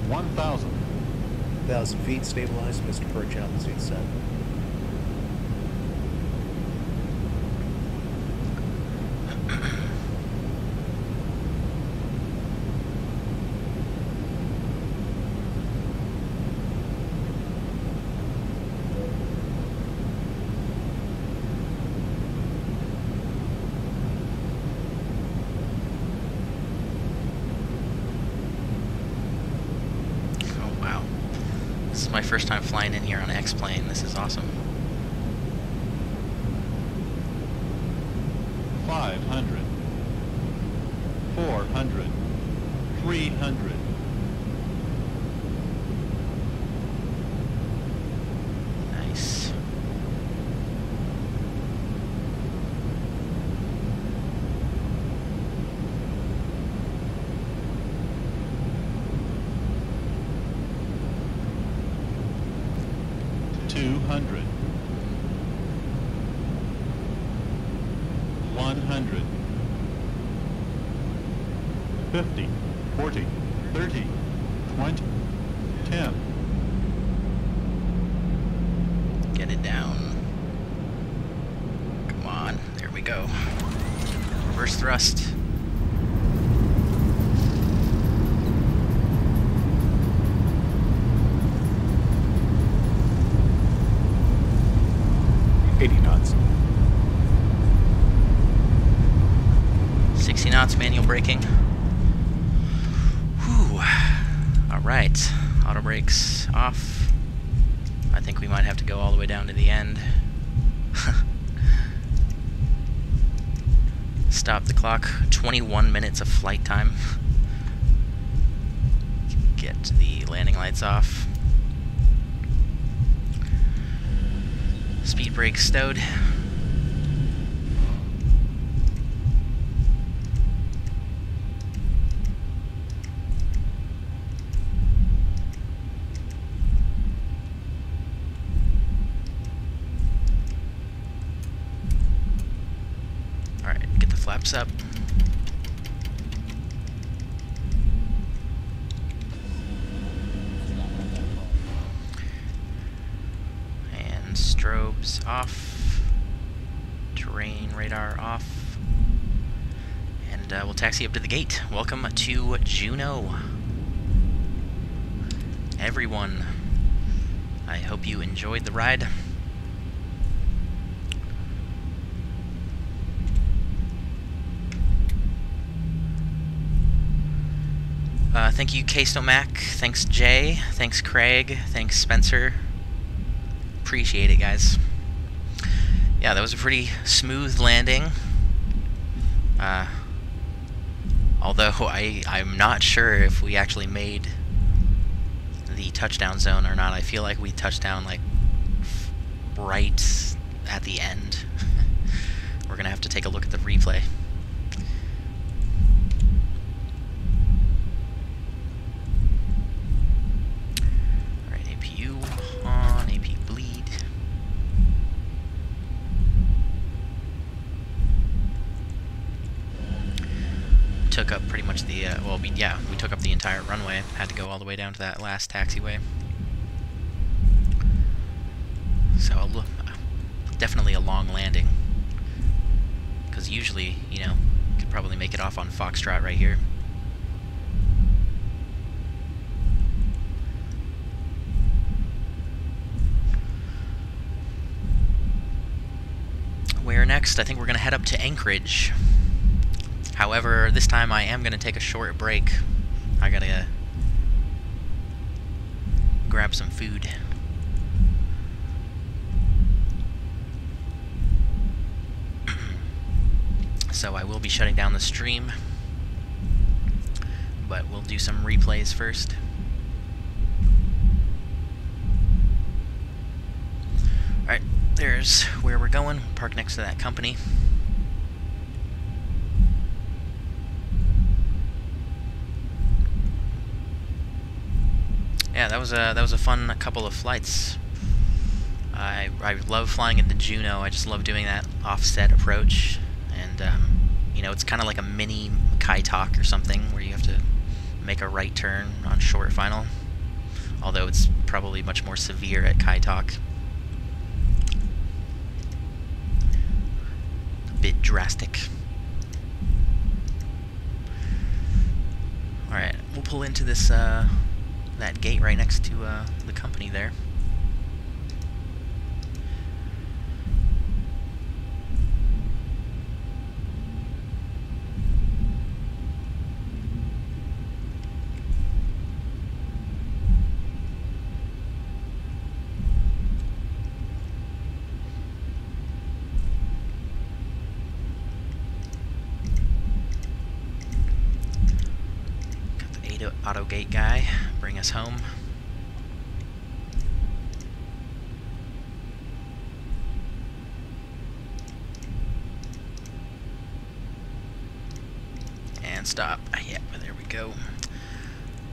1,000. 1,000 feet, stabilized, Mr. Perch, altitude set. My first time flying in here on an X-plane. This is awesome. 500. 400. 300. Nice. $200. 100. 50. 40. 30. 20. 10. Get it down. Come on. There we go. Reverse thrust. knots. 60 knots, manual braking. Whew. Alright, auto brakes off. I think we might have to go all the way down to the end. Stop the clock. 21 minutes of flight time. Get the landing lights off. Speed brake stowed. Alright, get the flaps up. Strobes off, terrain radar off, and we'll taxi up to the gate. Welcome to Juneau, everyone. I hope you enjoyed the ride. Thank you, K-Stomac. Thanks, Jay. Thanks, Craig. Thanks, Spencer. Appreciate it, guys. Yeah, that was a pretty smooth landing. Although I'm not sure if we actually made the touchdown zone or not. I feel like we touched down like right at the end. We're gonna have to take a look at the replay. Alright, APU on, AP bleed. Took up pretty much the, we took up the entire runway. Had to go all the way down to that last taxiway. So, definitely a long landing. Because usually, you know, you could probably make it off on Foxtrot right here. Where next? I think we're going to head up to Anchorage. However, this time I am going to take a short break. I gotta grab some food. So I will be shutting down the stream, but we'll do some replays first. Alright, there's where we're going. Park next to that company. Yeah, that was a fun couple of flights. I love flying into Juneau. I just love doing that offset approach, and you know, it's kind of like a mini Kaitak or something where you have to make a right turn on short final. Although it's probably much more severe at Kaitak. A bit drastic. All right, we'll pull into this. That gate right next to the company there. Got the AutoGate guy. Bring us home. And stop. Yeah, there we go.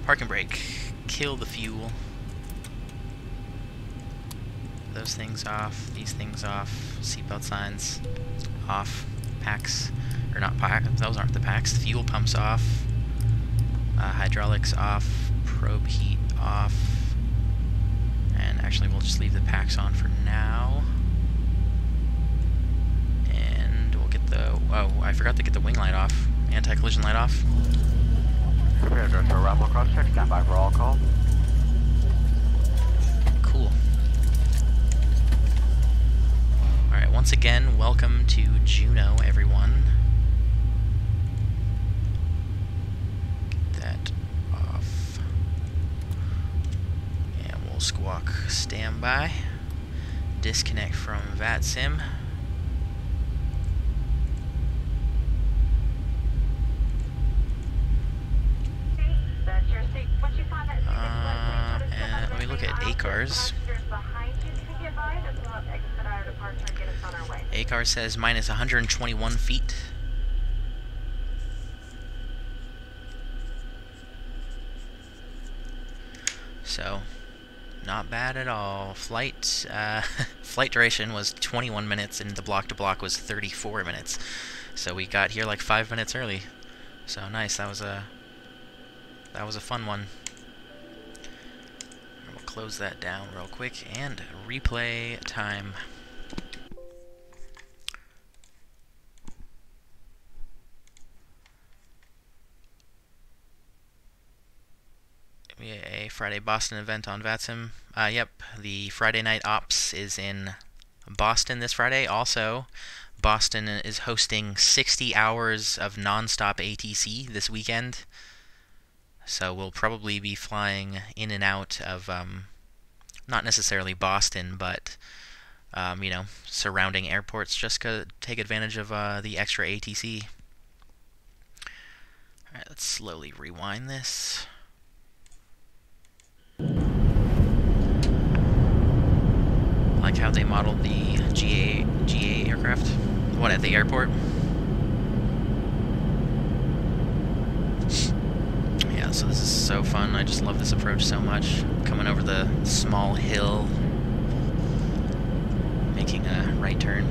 Park and brake. Kill the fuel. Those things off. These things off. Seatbelt signs off. Packs. Or not packs. Those aren't the packs. Fuel pumps off. Hydraulics off. Probe heat off, and actually we'll just leave the packs on for now, and we'll get the, oh, I forgot to get the wing light off, anti-collision light off. Prepare to arrival cross check, stand by for all call. Cool. Alright, once again, welcome to Juneau, everyone. Squawk standby. Disconnect from VATSIM. And let me look at ACARS. ACARS says minus 121 feet. So not bad at all. Flight duration was 21 minutes, and the block-to-block was 34 minutes. So we got here like 5 minutes early. So nice. That was a fun one. We'll close that down real quick and replay time. A Friday Boston event on VATSIM. Yep, the Friday night ops is in Boston this Friday. Also, Boston is hosting 60 hours of non-stop ATC this weekend. So we'll probably be flying in and out of, not necessarily Boston, but, you know, surrounding airports just to take advantage of the extra ATC. Alright, let's slowly rewind this. Like how they modeled the GA aircraft. What, at the airport? Yeah, so this is so fun. I just love this approach so much. Coming over the small hill, making a right turn.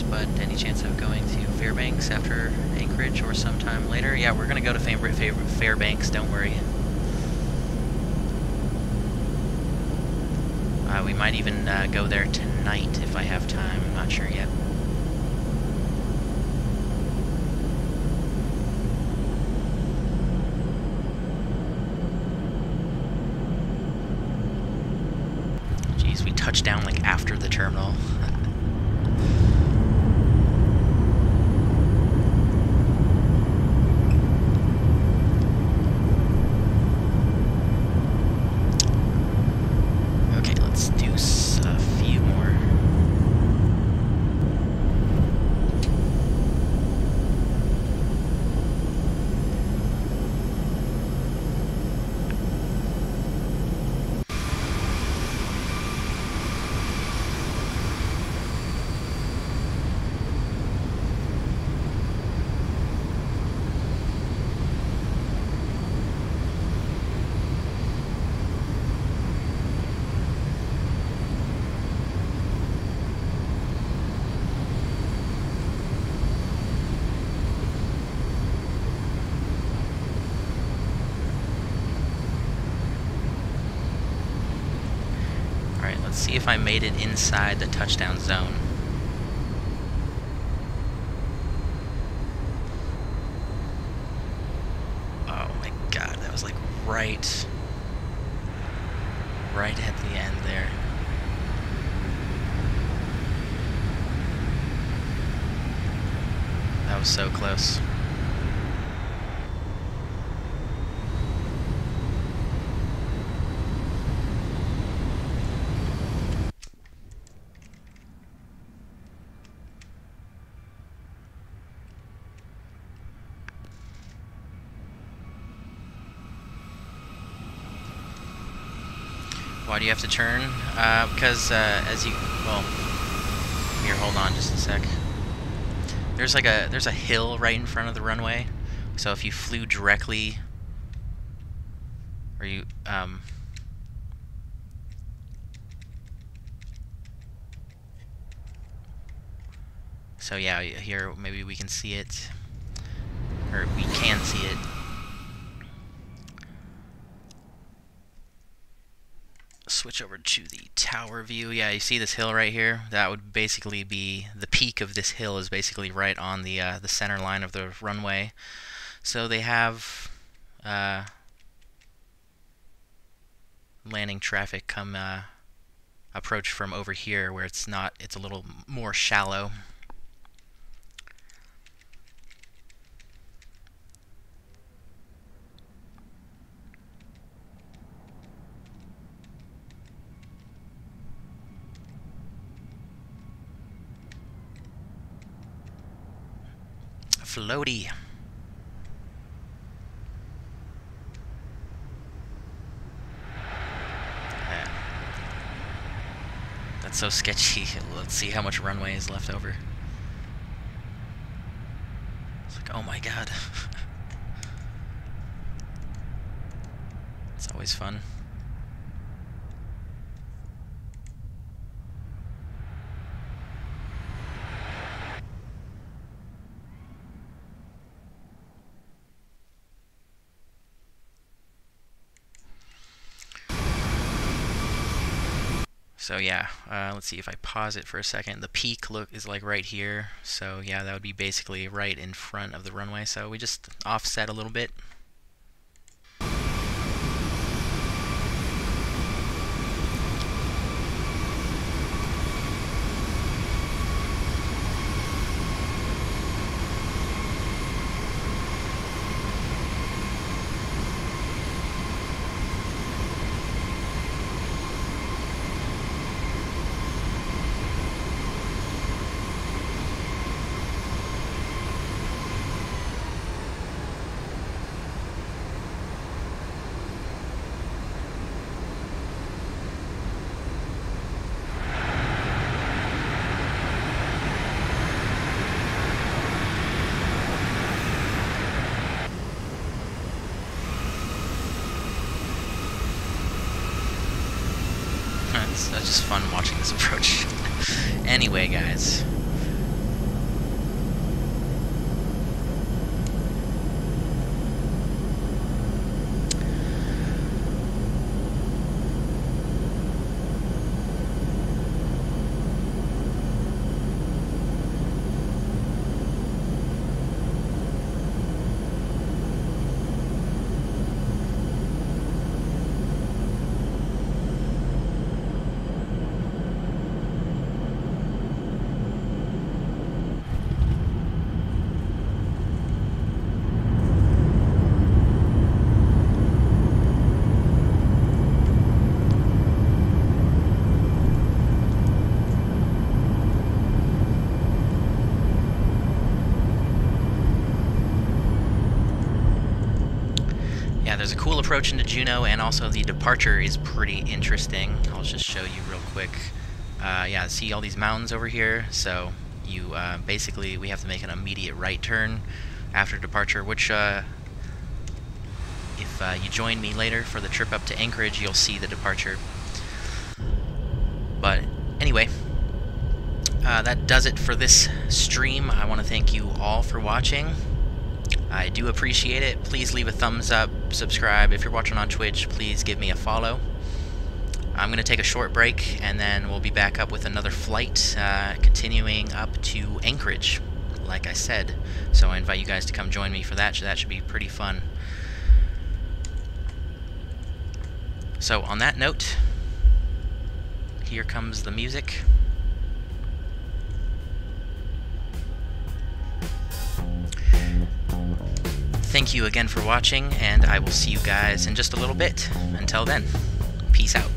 Fairbanks, but any chance of going to Fairbanks after Anchorage or sometime later? Yeah, we're gonna go to Fairbanks, don't worry. We might even go there tonight if I have time, I'm not sure yet. Jeez, we touched down like after the terminal. Let's see if I made it inside the touchdown zone. Oh my god, that was like right at the end there. That was so close. Why do you have to turn? Because as you, well, here, hold on just a sec. There's a hill right in front of the runway, so if you flew directly, or you, so yeah, here maybe we can see it, or we can see it. Switch over to the tower view. Yeah, you see this hill right here? That would basically be the peak of this hill is basically right on the center line of the runway. So they have landing traffic come approach from over here where it's not. It's a little more shallow. Floaty. That's so sketchy. Let's see how much runway is left over. It's like, oh my god. It's always fun. So yeah, let's see if I pause it for a second. The peak is like right here. So yeah, that would be basically right in front of the runway. So we just offset a little bit. That's just fun watching this approach. Anyway, guys, Yeah, there's a cool approach into Juneau, and also the departure is pretty interesting. I'll just show you real quick. Yeah, see all these mountains over here? So you basically, we have to make an immediate right turn after departure, which if you join me later for the trip up to Anchorage, you'll see the departure. But anyway, that does it for this stream. I want to thank you all for watching. I do appreciate it. Please leave a thumbs up, subscribe. If you're watching on Twitch, please give me a follow. I'm going to take a short break, and then we'll be back up with another flight, continuing up to Anchorage, like I said. So I invite you guys to come join me for that. That should be pretty fun. So on that note, here comes the music. Thank you again for watching, and I will see you guys in just a little bit. Until then, peace out.